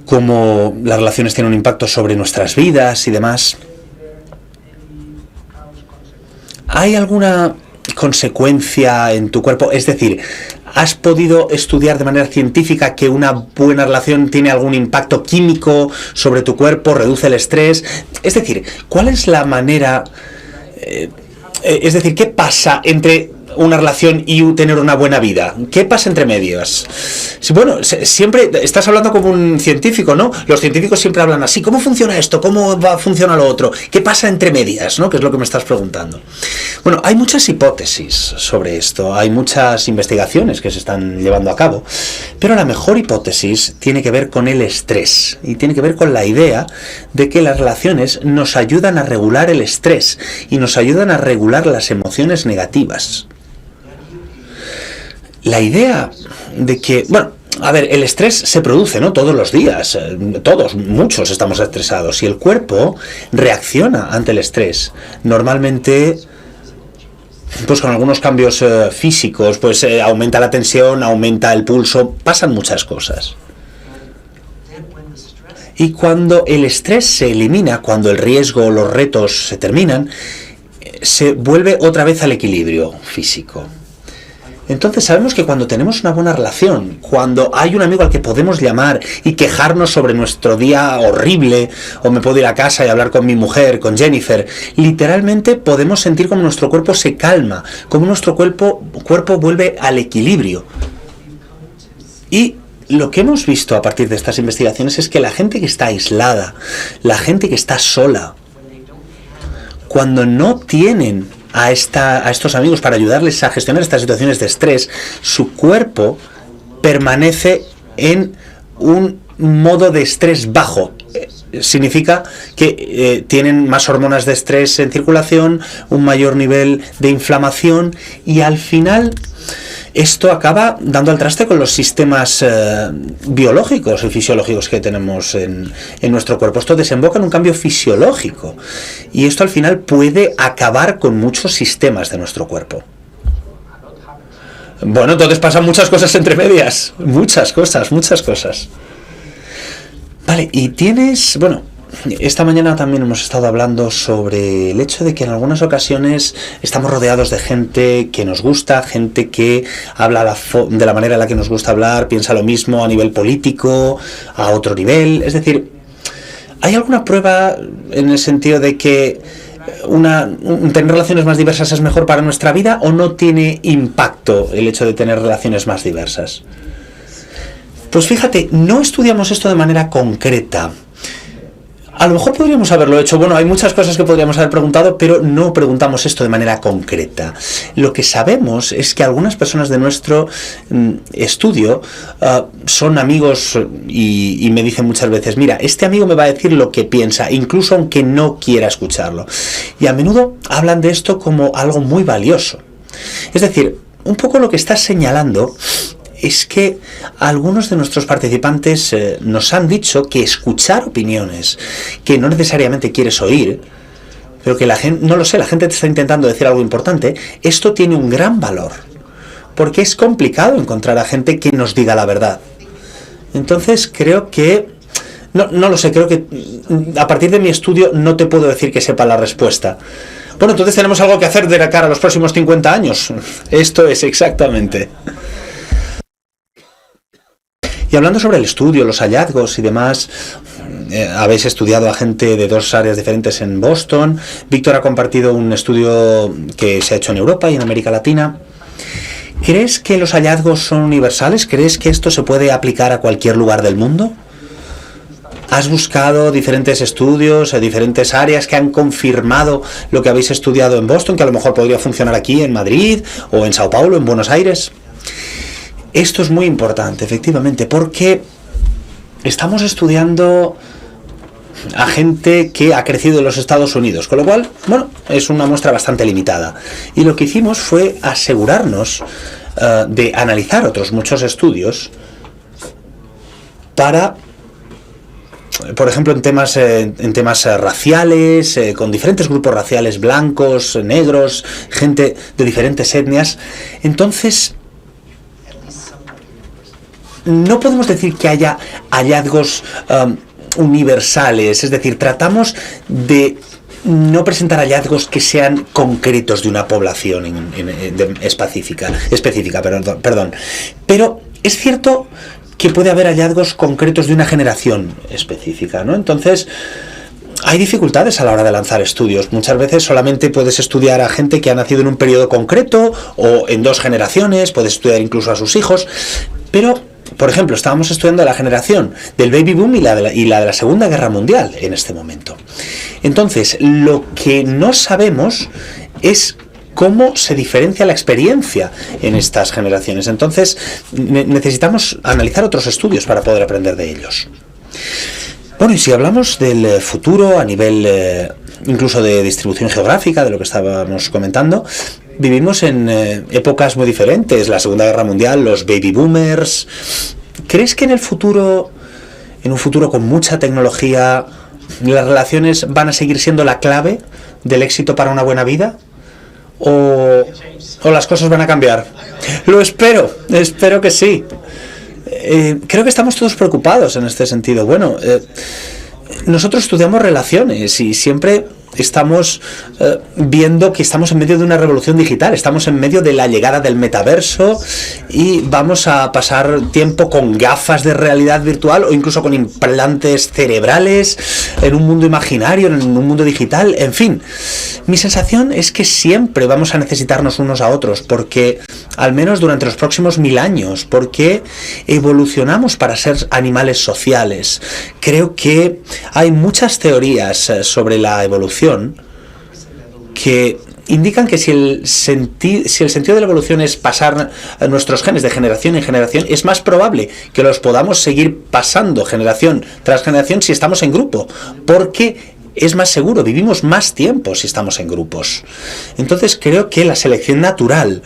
E: cómo las relaciones tienen un impacto sobre nuestras vidas y demás, ¿hay alguna consecuencia en tu cuerpo? Es decir, ¿has podido estudiar de manera científica que una buena relación tiene algún impacto químico sobre tu cuerpo, reduce el estrés? Es decir, ¿cuál es la manera? Es decir, ¿qué pasa entre una relación y tener una buena vida? ¿Qué pasa entre medias? Bueno, siempre estás hablando como un científico, ¿no? Los científicos siempre hablan así. ¿Cómo funciona esto? ¿Cómo funciona lo otro? ¿Qué pasa entre medias, ¿no? Que es lo que me estás preguntando. Bueno, hay muchas hipótesis sobre esto. Hay muchas investigaciones que se están llevando a cabo. Pero la mejor hipótesis tiene que ver con el estrés. Y tiene que ver con la idea de que las relaciones nos ayudan a regular el estrés y nos ayudan a regular las emociones negativas. La idea de que, bueno, a ver, el estrés se produce, ¿no? Todos los días, muchos estamos estresados y el cuerpo reacciona ante el estrés. Normalmente, pues con algunos cambios físicos, pues aumenta la tensión, aumenta el pulso, pasan muchas cosas. Y cuando el estrés se elimina, cuando el riesgo o los retos se terminan, se vuelve otra vez al equilibrio físico. Entonces sabemos que cuando tenemos una buena relación, cuando hay un amigo al que podemos llamar y quejarnos sobre nuestro día horrible, o me puedo ir a casa y hablar con mi mujer, con Jennifer, literalmente podemos sentir como nuestro cuerpo se calma, como nuestro cuerpo vuelve al equilibrio. Y lo que hemos visto a partir de estas investigaciones es que la gente que está aislada, la gente que está sola, cuando no tienen a estos amigos para ayudarles a gestionar estas situaciones de estrés, su cuerpo permanece en un modo de estrés bajo. Significa que tienen más hormonas de estrés en circulación, un mayor nivel de inflamación, y al final esto acaba dando al traste con los sistemas biológicos y fisiológicos que tenemos en nuestro cuerpo. Esto desemboca en un cambio fisiológico, y esto al final puede acabar con muchos sistemas de nuestro cuerpo. Bueno, entonces pasan muchas cosas entre medias, muchas cosas. Vale, y tienes, bueno, esta mañana también hemos estado hablando sobre el hecho de que en algunas ocasiones estamos rodeados de gente que nos gusta, gente que habla de la manera en la que nos gusta hablar, piensa lo mismo a nivel político, a otro nivel. Es decir, ¿hay alguna prueba en el sentido de que tener relaciones más diversas es mejor para nuestra vida, o no tiene impacto el hecho de tener relaciones más diversas? Pues fíjate, no estudiamos esto de manera concreta. A lo mejor podríamos haberlo hecho. Bueno, hay muchas cosas que podríamos haber preguntado, pero no preguntamos esto de manera concreta. Lo que sabemos es que algunas personas de nuestro estudio son amigos y me dicen muchas veces, mira, este amigo me va a decir lo que piensa, incluso aunque no quiera escucharlo. Y a menudo hablan de esto como algo muy valioso. Es decir, un poco lo que estás señalando es que algunos de nuestros participantes nos han dicho que escuchar opiniones que no necesariamente quieres oír, pero que la gente, no lo sé, la gente te está intentando decir algo importante, esto tiene un gran valor, porque es complicado encontrar a gente que nos diga la verdad. Entonces creo que, no lo sé, creo que a partir de mi estudio no te puedo decir que sepa la respuesta. Bueno, entonces tenemos algo que hacer de la cara a los próximos 50 años. Esto es exactamente. Y hablando sobre el estudio, los hallazgos y demás, habéis estudiado a gente de dos áreas diferentes en Boston. Víctor ha compartido un estudio que se ha hecho en Europa y en América Latina. ¿Crees que los hallazgos son universales? ¿Crees que esto se puede aplicar a cualquier lugar del mundo? ¿Has buscado diferentes estudios, diferentes áreas que han confirmado lo que habéis estudiado en Boston, que a lo mejor podría funcionar aquí en Madrid o en Sao Paulo, en Buenos Aires? Esto es muy importante, efectivamente, porque estamos estudiando a gente que ha crecido en los Estados Unidos, con lo cual, bueno, es una muestra bastante limitada. Y lo que hicimos fue asegurarnos de analizar otros muchos estudios para, por ejemplo, en temas raciales, con diferentes grupos raciales, blancos, negros, gente de diferentes etnias. Entonces, no podemos decir que haya hallazgos universales, es decir, tratamos de no presentar hallazgos que sean concretos de una población específica, perdón. Pero es cierto que puede haber hallazgos concretos de una generación específica, ¿no? Entonces, hay dificultades a la hora de lanzar estudios. Muchas veces solamente puedes estudiar a gente que ha nacido en un periodo concreto o en 2 generaciones, puedes estudiar incluso a sus hijos, pero, por ejemplo, estábamos estudiando la generación del baby boom y la de la Segunda Guerra Mundial en este momento. Entonces, lo que no sabemos es cómo se diferencia la experiencia en estas generaciones. Entonces, necesitamos analizar otros estudios para poder aprender de ellos. Bueno, y si hablamos del futuro a nivel incluso de distribución geográfica, de lo que estábamos comentando, vivimos en épocas muy diferentes, la Segunda Guerra Mundial, los baby boomers. ¿Crees que en un futuro con mucha tecnología, las relaciones van a seguir siendo la clave del éxito para una buena vida? ¿O las cosas van a cambiar? Lo espero que sí. Creo que estamos todos preocupados en este sentido. Bueno, nosotros estudiamos relaciones y siempre estamos viendo que estamos en medio de una revolución digital, estamos en medio de la llegada del metaverso y vamos a pasar tiempo con gafas de realidad virtual o incluso con implantes cerebrales en un mundo imaginario, en un mundo digital, en fin. Mi sensación es que siempre vamos a necesitarnos unos a otros, porque al menos durante los próximos 1000 años, porque evolucionamos para ser animales sociales. Creo que hay muchas teorías sobre la evolución que indican que si el sentido de la evolución es pasar nuestros genes de generación en generación, es más probable que los podamos seguir pasando generación tras generación si estamos en grupo, porque es más seguro, vivimos más tiempo si estamos en grupos. Entonces creo que la selección natural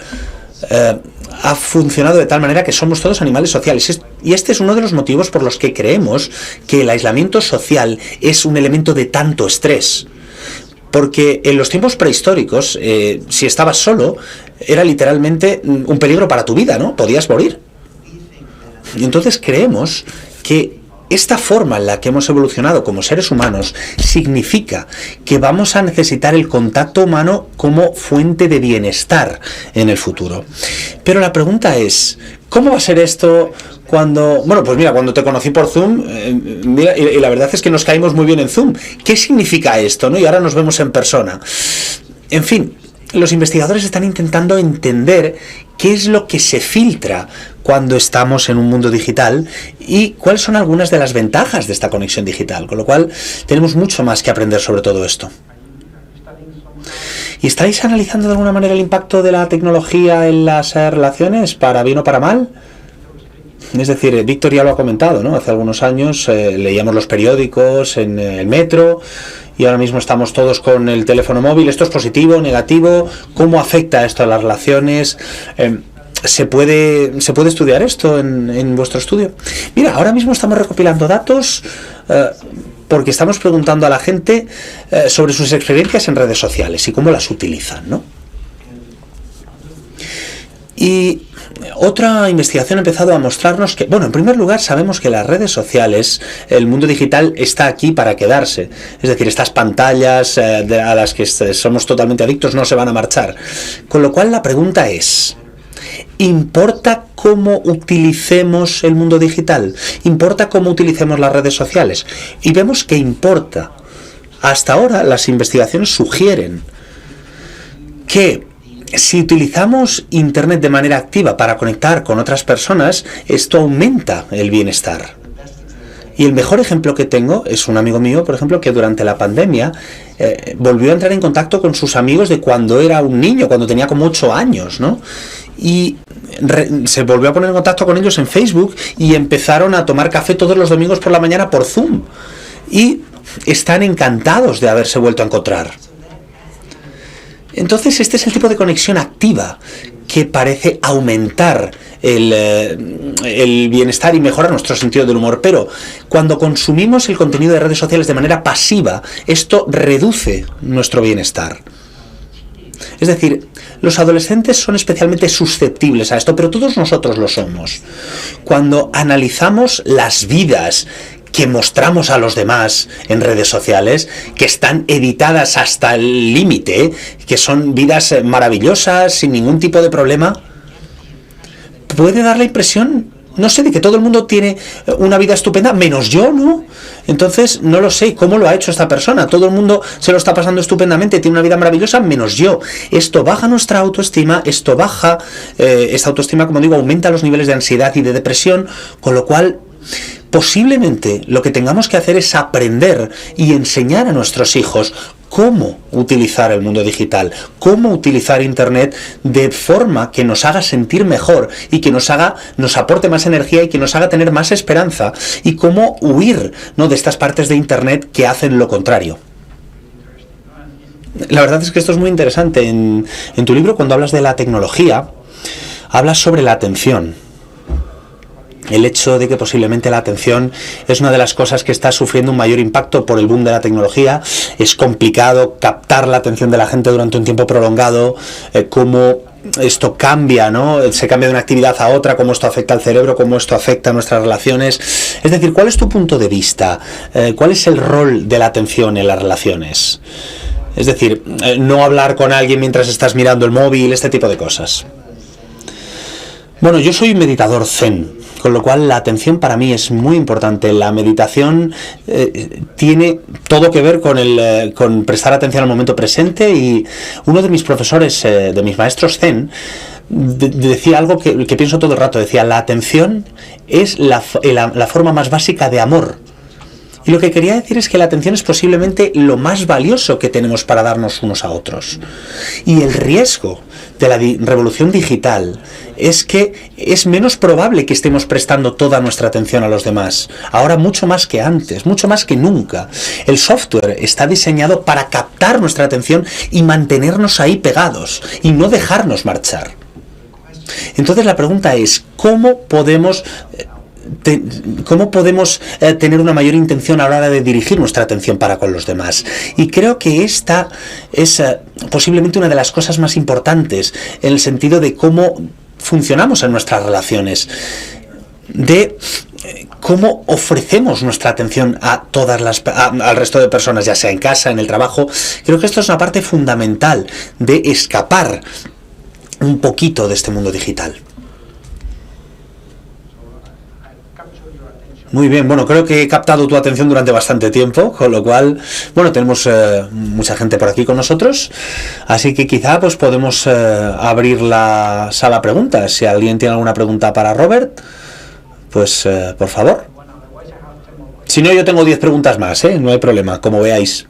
E: ha funcionado de tal manera que somos todos animales sociales. Y este es uno de los motivos por los que creemos que el aislamiento social es un elemento de tanto estrés. Porque en los tiempos prehistóricos, si estabas solo, era literalmente un peligro para tu vida, ¿no? Podías morir. Y entonces creemos que esta forma en la que hemos evolucionado como seres humanos significa que vamos a necesitar el contacto humano como fuente de bienestar en el futuro. Pero la pregunta es, ¿cómo va a ser esto cuando... Bueno, pues mira, cuando te conocí por Zoom, mira, y la verdad es que nos caímos muy bien en Zoom. ¿Qué significa esto, no? Y ahora nos vemos en persona. En fin, los investigadores están intentando entender qué es lo que se filtra cuando estamos en un mundo digital y cuáles son algunas de las ventajas de esta conexión digital, con lo cual tenemos mucho más que aprender sobre todo esto. ¿Y estáis analizando de alguna manera el impacto de la tecnología en las relaciones, para bien o para mal? Es decir, Víctor ya lo ha comentado, ¿no? Hace algunos años leíamos los periódicos en el metro y ahora mismo estamos todos con el teléfono móvil. ¿Esto es positivo, negativo? ¿Cómo afecta esto a las relaciones? ¿Se puede estudiar esto en vuestro estudio? Mira, ahora mismo estamos recopilando datos porque estamos preguntando a la gente sobre sus experiencias en redes sociales y cómo las utilizan, ¿no? Y otra investigación ha empezado a mostrarnos que, bueno, en primer lugar sabemos que las redes sociales, el mundo digital está aquí para quedarse. Es decir, estas pantallas a las que somos totalmente adictos no se van a marchar. Con lo cual la pregunta es, ¿importa cómo utilicemos el mundo digital? ¿Importa cómo utilicemos las redes sociales? Y vemos que importa. Hasta ahora las investigaciones sugieren que si utilizamos Internet de manera activa para conectar con otras personas, esto aumenta el bienestar. Y el mejor ejemplo que tengo es un amigo mío, por ejemplo, que durante la pandemia volvió a entrar en contacto con sus amigos de cuando era un niño, cuando tenía como 8 años, ¿no? Y se volvió a poner en contacto con ellos en Facebook y empezaron a tomar café todos los domingos por la mañana por Zoom. Y están encantados de haberse vuelto a encontrar. Entonces, este es el tipo de conexión activa que parece aumentar el bienestar y mejorar nuestro sentido del humor. Pero cuando consumimos el contenido de redes sociales de manera pasiva, esto reduce nuestro bienestar. Es decir, los adolescentes son especialmente susceptibles a esto, pero todos nosotros lo somos. Cuando analizamos las vidas que mostramos a los demás en redes sociales, que están editadas hasta el límite, que son vidas maravillosas, sin ningún tipo de problema, puede dar la impresión, no sé, de que todo el mundo tiene una vida estupenda, menos yo, ¿no? Entonces, no lo sé, ¿cómo lo ha hecho esta persona? Todo el mundo se lo está pasando estupendamente, tiene una vida maravillosa, menos yo. Esto baja nuestra autoestima, esta autoestima, como digo, aumenta los niveles de ansiedad y de depresión, con lo cual posiblemente lo que tengamos que hacer es aprender y enseñar a nuestros hijos cómo utilizar el mundo digital, cómo utilizar Internet de forma que nos haga sentir mejor y que nos aporte más energía y que nos haga tener más esperanza, y cómo huir, ¿no?, de estas partes de Internet que hacen lo contrario. La verdad es que esto es muy interesante. En tu libro, cuando hablas de la tecnología, hablas sobre la atención. El hecho de que posiblemente la atención es una de las cosas que está sufriendo un mayor impacto por el boom de la tecnología. Es complicado captar la atención de la gente durante un tiempo prolongado, cómo esto cambia, ¿no? Se cambia de una actividad a otra, cómo esto afecta al cerebro, cómo esto afecta a nuestras relaciones. Es decir, ¿cuál es tu punto de vista? ¿Cuál es el rol de la atención en las relaciones? Es decir, no hablar con alguien mientras estás mirando el móvil, este tipo de cosas. Bueno, yo soy meditador zen, con lo cual la atención para mí es muy importante. La meditación tiene todo que ver con prestar atención al momento presente, y uno de mis profesores, de mis maestros zen, decía algo que pienso todo el rato. Decía, la atención es la forma más básica de amor. Y lo que quería decir es que la atención es posiblemente lo más valioso que tenemos para darnos unos a otros. Y el riesgo de la revolución digital es que es menos probable que estemos prestando toda nuestra atención a los demás. Ahora mucho más que antes, mucho más que nunca. El software está diseñado para captar nuestra atención y mantenernos ahí pegados y no dejarnos marchar. Entonces la pregunta es, ¿cómo podemos tener una mayor intención a la hora de dirigir nuestra atención para con los demás? Y creo que esta es posiblemente una de las cosas más importantes en el sentido de cómo funcionamos en nuestras relaciones, de cómo ofrecemos nuestra atención a al resto de personas, ya sea en casa, en el trabajo. Creo que esto es una parte fundamental de escapar un poquito de este mundo digital. Muy bien, bueno, creo que he captado tu atención durante bastante tiempo, con lo cual, bueno, tenemos mucha gente por aquí con nosotros, así que quizá pues podemos abrir la sala a preguntas. Si alguien tiene alguna pregunta para Robert, pues por favor. Si no, yo tengo 10 preguntas más, no hay problema, como veáis.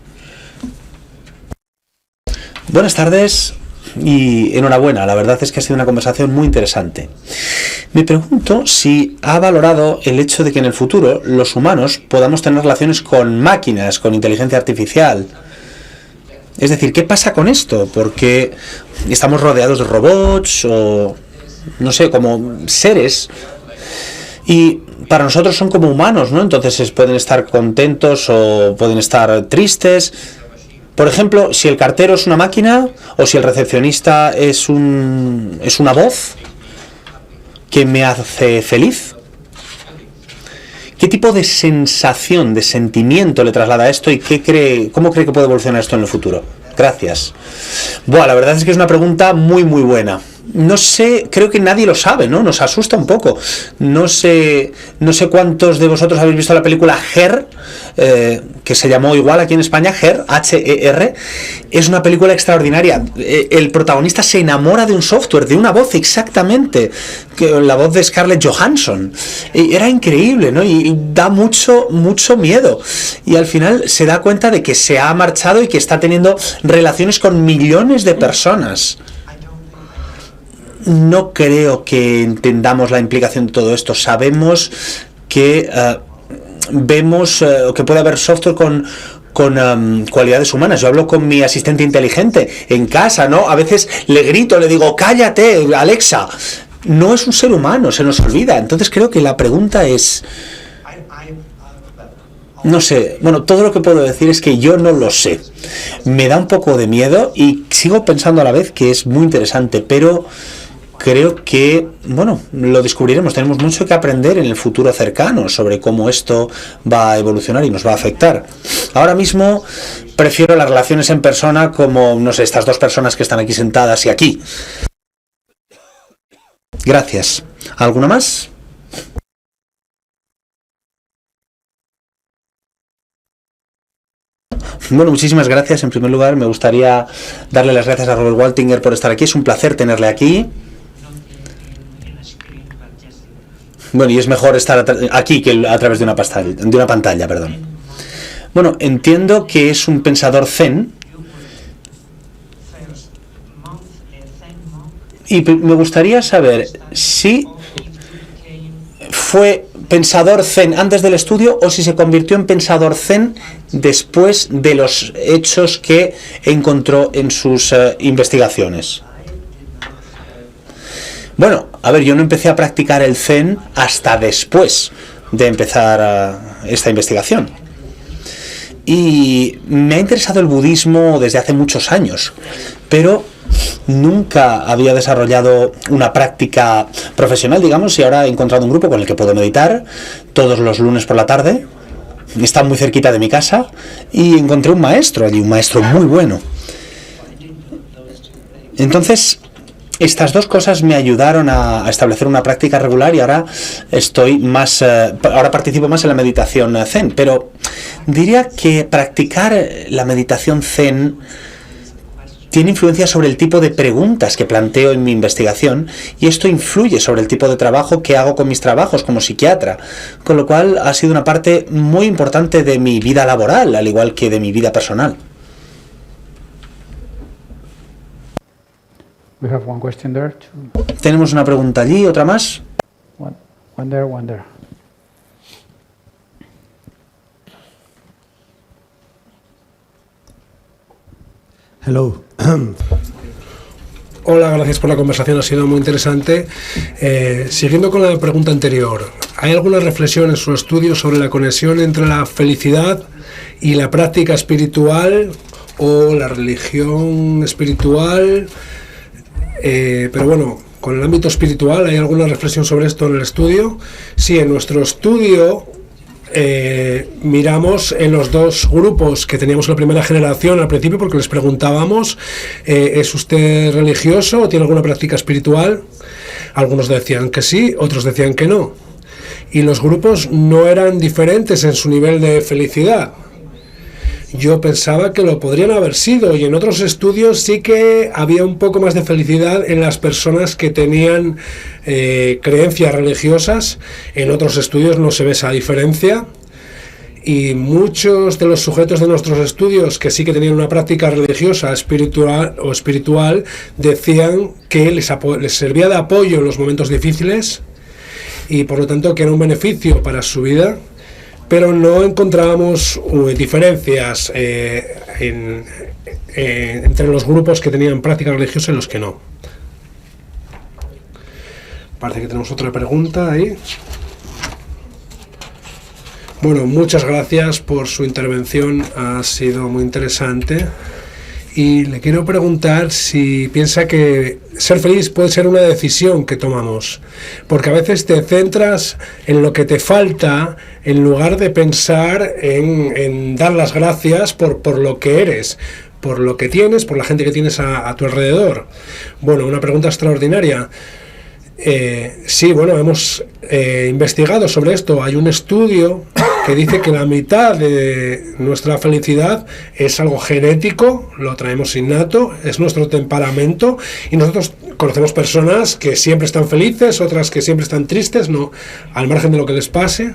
E: Buenas tardes. Y enhorabuena, la verdad es que ha sido una conversación muy interesante. Me pregunto si ha valorado el hecho de que en el futuro los humanos podamos tener relaciones con máquinas, con inteligencia artificial. Es decir, ¿qué pasa con esto? Porque estamos rodeados de robots o, no sé, como seres, y para nosotros son como humanos, ¿no? Entonces pueden estar contentos o pueden estar tristes. Por ejemplo, si el cartero es una máquina o si el recepcionista es una voz que me hace feliz. ¿Qué tipo de sensación, de sentimiento le traslada esto y cómo cree que puede evolucionar esto en el futuro? Gracias. Bueno, la verdad es que es una pregunta muy muy buena. No sé, creo que nadie lo sabe, ¿no? Nos asusta un poco. No sé cuántos de vosotros habéis visto la película Her, que se llamó igual aquí en España, Her, H-E-R. Es una película extraordinaria. El protagonista se enamora de un software, de una voz exactamente, la voz de Scarlett Johansson. Era increíble, ¿no? Y da mucho, mucho miedo. Y al final se da cuenta de que se ha marchado y que está teniendo relaciones con millones de personas. No creo que entendamos la implicación de todo esto. Sabemos que vemos que puede haber software con cualidades humanas. Yo hablo con mi asistente inteligente en casa, ¿no? A veces le grito, le digo, cállate, Alexa. No es un ser humano, se nos olvida. Entonces creo que la pregunta es... No sé, bueno, todo lo que puedo decir es que yo no lo sé. Me da un poco de miedo y sigo pensando a la vez que es muy interesante, pero... creo que, bueno, lo descubriremos. Tenemos mucho que aprender en el futuro cercano sobre cómo esto va a evolucionar y nos va a afectar. Ahora mismo prefiero las relaciones en persona, como, no sé, estas dos personas que están aquí sentadas y aquí. Gracias. ¿Alguna más? Bueno, muchísimas gracias. En primer lugar, me gustaría darle las gracias a Robert Waltinger por estar aquí. Es un placer tenerle aquí. Bueno, y es mejor estar aquí que a través de una pantalla, perdón. Bueno, entiendo que es un pensador zen. Y me gustaría saber si fue pensador zen antes del estudio o si se convirtió en pensador zen después de los hechos que encontró en sus investigaciones. Bueno, a ver, yo no empecé a practicar el zen hasta después de empezar esta investigación. Y me ha interesado el budismo desde hace muchos años, pero nunca había desarrollado una práctica profesional, digamos, y ahora he encontrado un grupo con el que puedo meditar todos los lunes por la tarde. Está muy cerquita de mi casa y encontré un maestro allí, un maestro muy bueno. Entonces, estas dos cosas me ayudaron a establecer una práctica regular y ahora ahora participo más en la meditación Zen. Pero diría que practicar la meditación Zen tiene influencia sobre el tipo de preguntas que planteo en mi investigación y esto influye sobre el tipo de trabajo que hago con mis trabajos como psiquiatra, con lo cual ha sido una parte muy importante de mi vida laboral, al igual que de mi vida personal.
D: We have one question there.
E: Tenemos una pregunta allí, otra más.
D: One there, one there.
F: Hello.
C: Hola, gracias por la conversación, ha sido muy interesante. Siguiendo con la pregunta anterior, ¿hay alguna reflexión en su estudio sobre la conexión entre la felicidad y la práctica espiritual o la religión espiritual? Pero bueno, con el ámbito espiritual, ¿hay alguna reflexión sobre esto en el estudio? Sí, en nuestro estudio miramos en los dos grupos que teníamos en la primera generación al principio, porque les preguntábamos, ¿es usted religioso o tiene alguna práctica espiritual? Algunos decían que sí, otros decían que no. Y los grupos no eran diferentes en su nivel de felicidad. Yo pensaba que lo podrían haber sido, y en otros estudios sí que había un poco más de felicidad en las personas que tenían creencias religiosas. En otros estudios no se ve esa diferencia, y muchos de los sujetos de nuestros estudios que sí que tenían una práctica religiosa, espiritual, decían que les servía de apoyo en los momentos difíciles y por lo tanto que era un beneficio para su vida. Pero no encontrábamos diferencias entre los grupos que tenían práctica religiosa y los que no. Parece que tenemos otra pregunta ahí. Bueno, muchas gracias por su intervención, ha sido muy interesante. Y le quiero preguntar si piensa que ser feliz puede ser una decisión que tomamos, porque a veces te centras en lo que te falta en lugar de pensar en dar las gracias por lo que eres, por lo que tienes, por la gente que tienes a tu alrededor. Bueno, una pregunta extraordinaria. Sí, bueno, hemos investigado sobre esto. Hay un estudio que dice que la mitad de nuestra felicidad es algo genético, lo traemos innato, es nuestro temperamento, y nosotros conocemos personas que siempre están felices, otras que siempre están tristes, no, al margen de lo que les pase.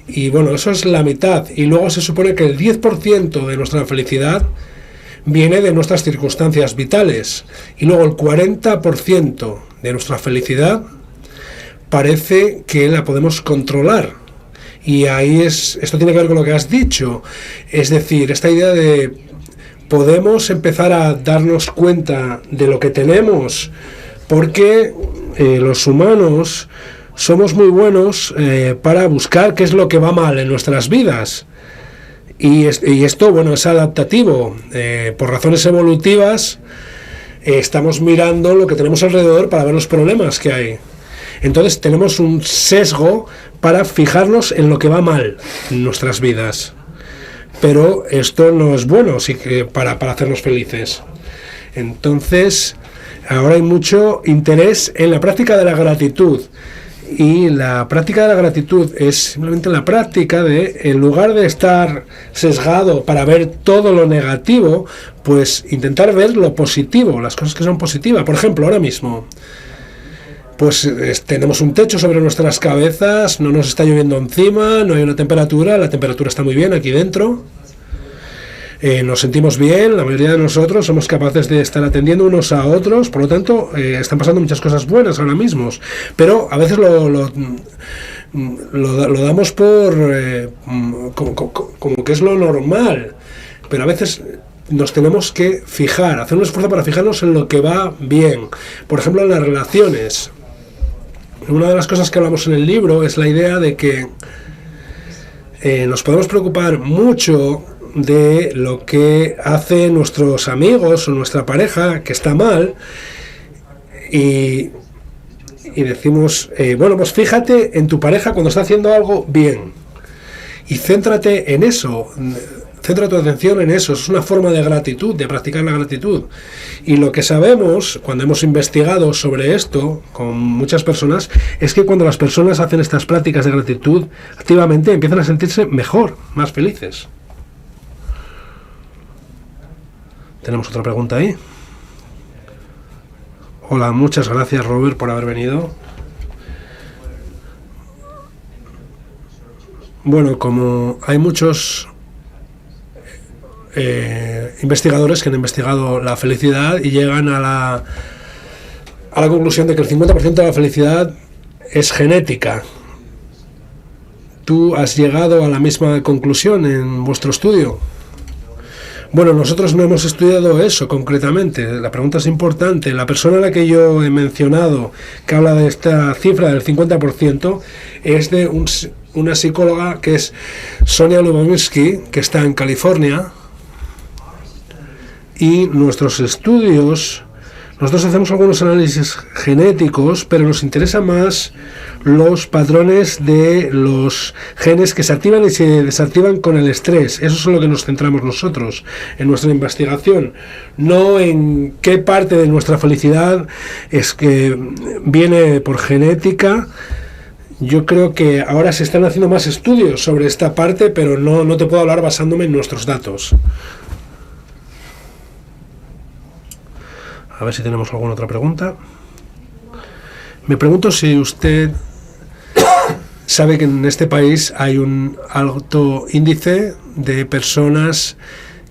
C: Y bueno, eso es la mitad, y luego se supone que el 10% de nuestra felicidad viene de nuestras circunstancias vitales, y luego el 40% de nuestra felicidad parece que la podemos controlar. Y ahí esto tiene que ver con lo que has dicho, es decir, esta idea de podemos empezar a darnos cuenta de lo que tenemos, porque los humanos somos muy buenos para buscar qué es lo que va mal en nuestras vidas. Y esto, bueno, es adaptativo. Por razones evolutivas, estamos mirando lo que tenemos alrededor para ver los problemas que hay. Entonces tenemos un sesgo para fijarnos en lo que va mal en nuestras vidas. Pero esto no es bueno para hacernos felices. Entonces, ahora hay mucho interés en la práctica de la gratitud. Y la práctica de la gratitud es simplemente la práctica de, en lugar de estar sesgado para ver todo lo negativo, pues intentar ver lo positivo, las cosas que son positivas. Por ejemplo, ahora mismo, pues tenemos un techo sobre nuestras cabezas, no nos está lloviendo encima, no hay una temperatura, la temperatura está muy bien aquí dentro. Nos sentimos bien, la mayoría de nosotros somos capaces de estar atendiendo unos a otros, por lo tanto están pasando muchas cosas buenas ahora mismo, pero a veces lo damos por como que es lo normal, pero a veces nos tenemos que fijar, hacer un esfuerzo para fijarnos en lo que va bien. Por ejemplo, en las relaciones. Una de las cosas que hablamos en el libro es la idea de que nos podemos preocupar mucho de lo que hacen nuestros amigos o nuestra pareja que está mal, y decimos, bueno, pues fíjate en tu pareja cuando está haciendo algo bien y céntrate en eso, centra tu atención en eso. Es una forma de gratitud, de practicar la gratitud. Y lo que sabemos, cuando hemos investigado sobre esto con muchas personas, es que cuando las personas hacen estas prácticas de gratitud, activamente empiezan a sentirse mejor, más felices. Tenemos otra pregunta ahí. Hola, muchas gracias, Robert, por haber venido. Bueno, como hay muchos investigadores que han investigado la felicidad y llegan a la conclusión de que el 50% de la felicidad es genética. ¿Tú has llegado a la misma conclusión en vuestro estudio? Bueno, nosotros no hemos estudiado eso concretamente. La pregunta es importante. La persona a la que yo he mencionado, que habla de esta cifra del 50%, es de una psicóloga que es Sonia Lubomirsky, que está en California. Y nuestros estudios, nosotros hacemos algunos análisis genéticos, pero nos interesa más los patrones de los genes que se activan y se desactivan con el estrés. Eso es en lo que nos centramos nosotros en nuestra investigación, no en qué parte de nuestra felicidad es que viene por genética. Yo creo que ahora se están haciendo más estudios sobre esta parte, pero no te puedo hablar basándome en nuestros datos. A ver si tenemos alguna otra pregunta. Me pregunto si usted sabe que en este país hay un alto índice de personas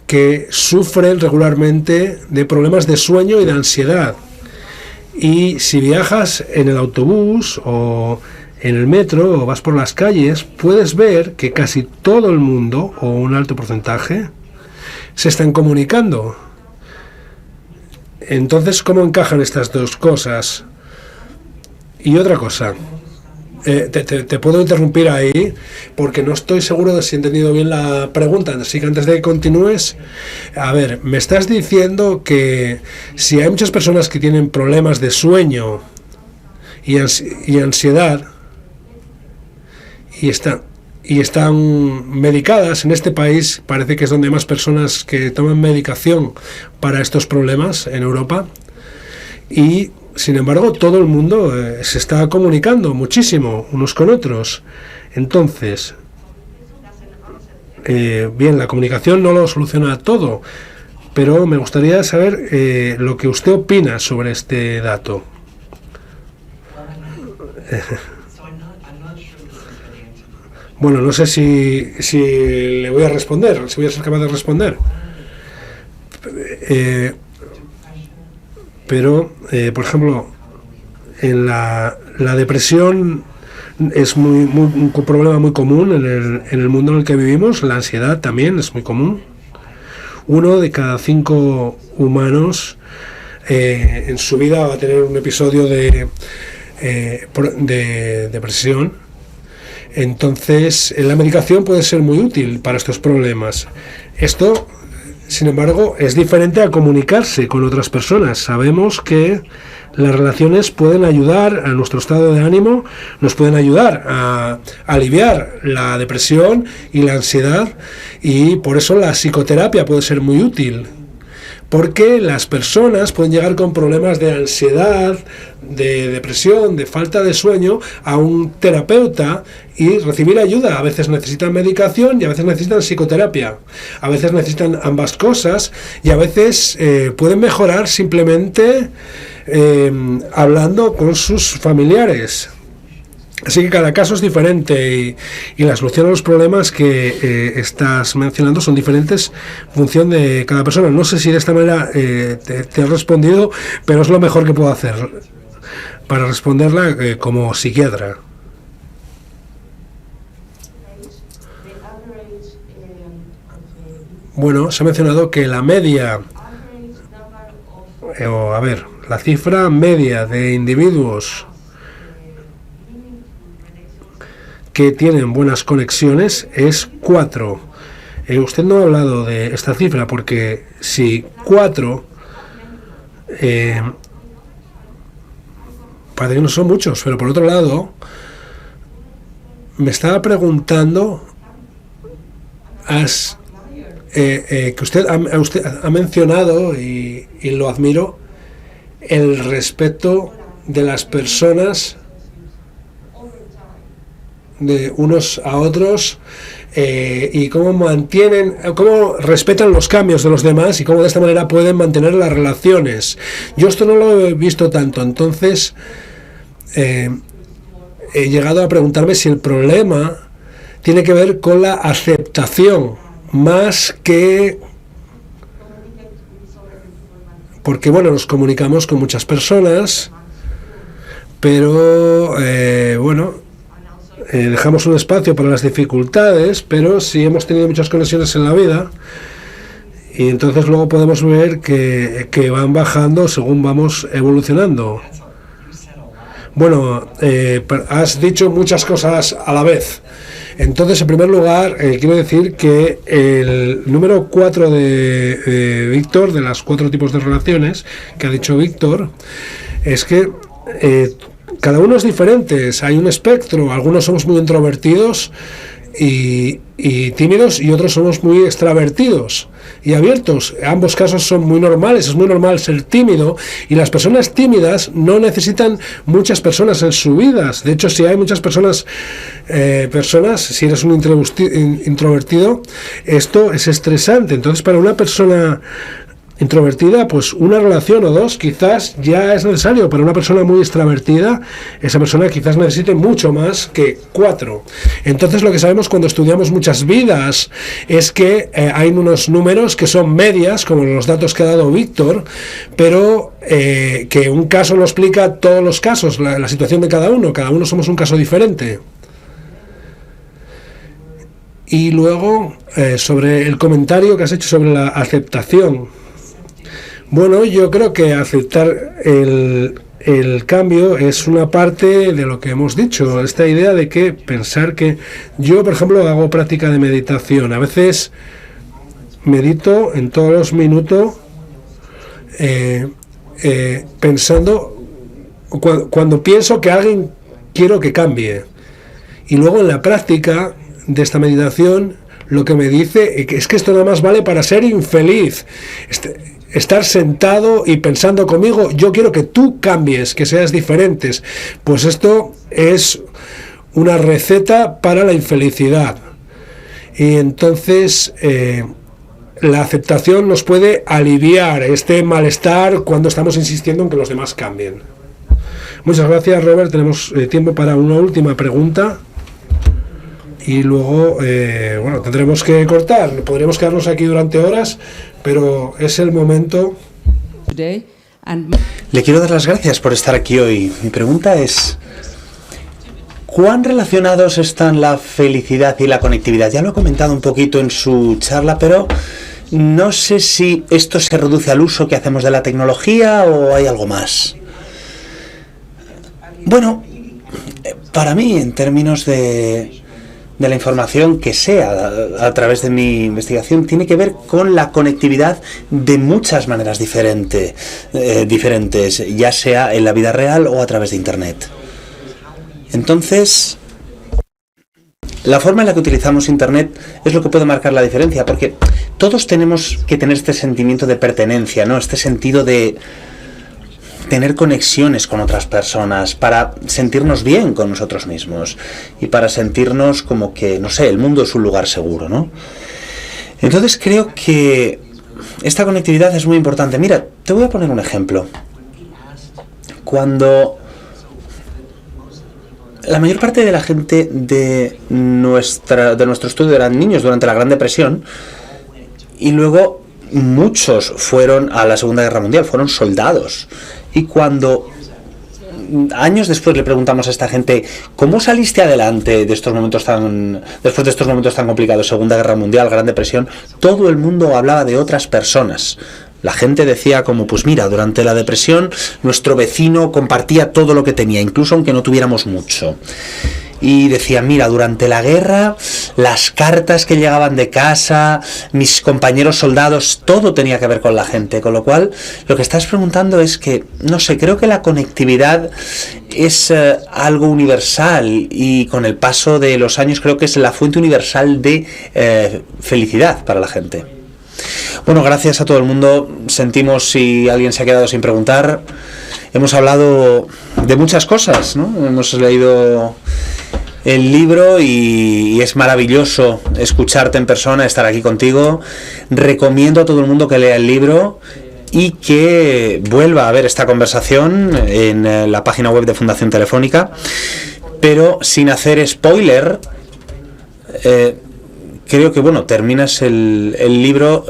C: que sufren regularmente de problemas de sueño y de ansiedad. Y si viajas en el autobús o en el metro o vas por las calles, puedes ver que casi todo el mundo, o un alto porcentaje, se están comunicando. Entonces, ¿cómo encajan estas dos cosas? Y otra cosa, te puedo interrumpir ahí porque no estoy seguro de si he entendido bien la pregunta, así que antes de que continúes, a ver, me estás diciendo que si hay muchas personas que tienen problemas de sueño y ansiedad y están medicadas en este país, parece que es donde hay más personas que toman medicación para estos problemas en Europa, y sin embargo todo el mundo se está comunicando muchísimo unos con otros. Entonces, bien, la comunicación no lo soluciona todo, pero me gustaría saber lo que usted opina sobre este dato. Bueno, no sé si le voy a responder, si voy a ser capaz de responder. Pero, por ejemplo, en la depresión es un problema muy común en el mundo en el que vivimos. La ansiedad también es muy común. 1 de cada 5 humanos en su vida va a tener un episodio de depresión. Entonces, la medicación puede ser muy útil para estos problemas. Esto, sin embargo, es diferente a comunicarse con otras personas. Sabemos que las relaciones pueden ayudar a nuestro estado de ánimo, nos pueden ayudar a aliviar la depresión y la ansiedad, y por eso la psicoterapia puede ser muy útil. Porque las personas pueden llegar con problemas de ansiedad, de depresión, de falta de sueño a un terapeuta y recibir ayuda. A veces necesitan medicación y a veces necesitan psicoterapia. A veces necesitan ambas cosas y a veces pueden mejorar simplemente hablando con sus familiares. Así que cada caso es diferente y la solución a los problemas que estás mencionando son diferentes en función de cada persona. No sé si de esta manera te he respondido, pero es lo mejor que puedo hacer para responderla como psiquiatra. Bueno, se ha mencionado que la media, la cifra media de individuos que tienen buenas conexiones es 4. Usted no ha hablado de esta cifra porque si 4 parece que no son muchos, pero por otro lado me estaba preguntando, ¿has que usted ha mencionado, y lo admiro, el respeto de las personas, de unos a otros, y cómo respetan los cambios de los demás y cómo de esta manera pueden mantener las relaciones. Yo esto no lo he visto tanto, entonces he llegado a preguntarme si el problema tiene que ver con la aceptación más que... Porque, bueno, nos comunicamos con muchas personas, pero, dejamos un espacio para las dificultades, pero sí hemos tenido muchas conexiones en la vida, y entonces luego podemos ver que van bajando según vamos evolucionando. Bueno, has dicho muchas cosas a la vez. Entonces, en primer lugar, quiero decir que el número 4 de Víctor, de las 4 tipos de relaciones que ha dicho Víctor, es que cada uno es diferente. Hay un espectro. Algunos somos muy introvertidos y tímidos, y otros somos muy extravertidos y abiertos. Ambos casos son muy normales. Es muy normal ser tímido, y las personas tímidas no necesitan muchas personas en sus vidas. De hecho, si hay muchas personas, si eres un introvertido, esto es estresante. Entonces, para una persona introvertida, pues una relación o dos quizás ya es necesario. Para una persona muy extravertida, esa persona quizás necesite mucho más que 4. Entonces, lo que sabemos cuando estudiamos muchas vidas es que hay unos números que son medias, como los datos que ha dado Víctor, pero que un caso no explica todos los casos, la situación de cada uno somos un caso diferente. Y luego, sobre el comentario que has hecho sobre la aceptación. Bueno, yo creo que aceptar el cambio es una parte de lo que hemos dicho. Esta idea de que pensar que... Yo, por ejemplo, hago práctica de meditación. A veces medito en todos los minutos pensando... Cuando pienso que alguien quiero que cambie. Y luego en la práctica de esta meditación lo que me dice es que esto nada más vale para ser infeliz. Estar sentado y pensando conmigo, yo quiero que tú cambies, que seas diferentes. Pues esto es una receta para la infelicidad. Y entonces la aceptación nos puede aliviar este malestar cuando estamos insistiendo en que los demás cambien. Muchas gracias, Robert. Tenemos tiempo para una última pregunta. Y luego, tendremos que cortar. Podríamos quedarnos aquí durante horas, pero es el momento.
E: Le quiero dar las gracias por estar aquí hoy. Mi pregunta es: ¿cuán relacionados están la felicidad y la conectividad? Ya lo he comentado un poquito en su charla, pero no sé si esto se reduce al uso que hacemos de la tecnología o hay algo más. Bueno, para mí, en términos de la información que sea a través de mi investigación, tiene que ver con la conectividad de muchas maneras diferentes, ya sea en la vida real o a través de Internet. Entonces, la forma en la que utilizamos Internet es lo que puede marcar la diferencia, porque todos tenemos que tener este sentimiento de pertenencia, ¿no? Este sentido de tener conexiones con otras personas para sentirnos bien con nosotros mismos y para sentirnos como que, no sé, el mundo es un lugar seguro, ¿no? Entonces creo que esta conectividad es muy importante. Mira, te voy a poner un ejemplo. Cuando la mayor parte de la gente de nuestro estudio eran niños durante la Gran Depresión, y luego muchos fueron a la Segunda Guerra Mundial, fueron soldados. Y cuando años después le preguntamos a esta gente, ¿cómo saliste adelante después de estos momentos tan complicados, Segunda Guerra Mundial, Gran Depresión? Todo el mundo hablaba de otras personas. La gente decía como, pues mira, durante la depresión nuestro vecino compartía todo lo que tenía, incluso aunque no tuviéramos mucho. Y decía, mira, durante la guerra, las cartas que llegaban de casa, mis compañeros soldados, todo tenía que ver con la gente. Con lo cual, lo que estás preguntando es que, no sé, creo que la conectividad es algo universal, y con el paso de los años creo que es la fuente universal de felicidad para la gente. Bueno, gracias a todo el mundo. Sentimos si alguien se ha quedado sin preguntar. Hemos hablado de muchas cosas, ¿no? Hemos leído el libro y es maravilloso escucharte en persona, estar aquí contigo. Recomiendo a todo el mundo que lea el libro y que vuelva a ver esta conversación en la página web de Fundación Telefónica, pero sin hacer spoiler. Creo que, bueno, terminas el libro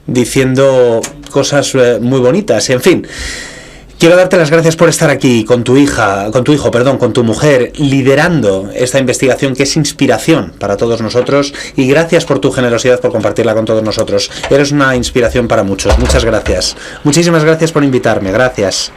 E: diciendo cosas muy bonitas, en fin. Quiero darte las gracias por estar aquí con tu con tu mujer, liderando esta investigación que es inspiración para todos nosotros, y gracias por tu generosidad por compartirla con todos nosotros. Eres una inspiración para muchos. Muchas gracias. Muchísimas gracias por invitarme. Gracias.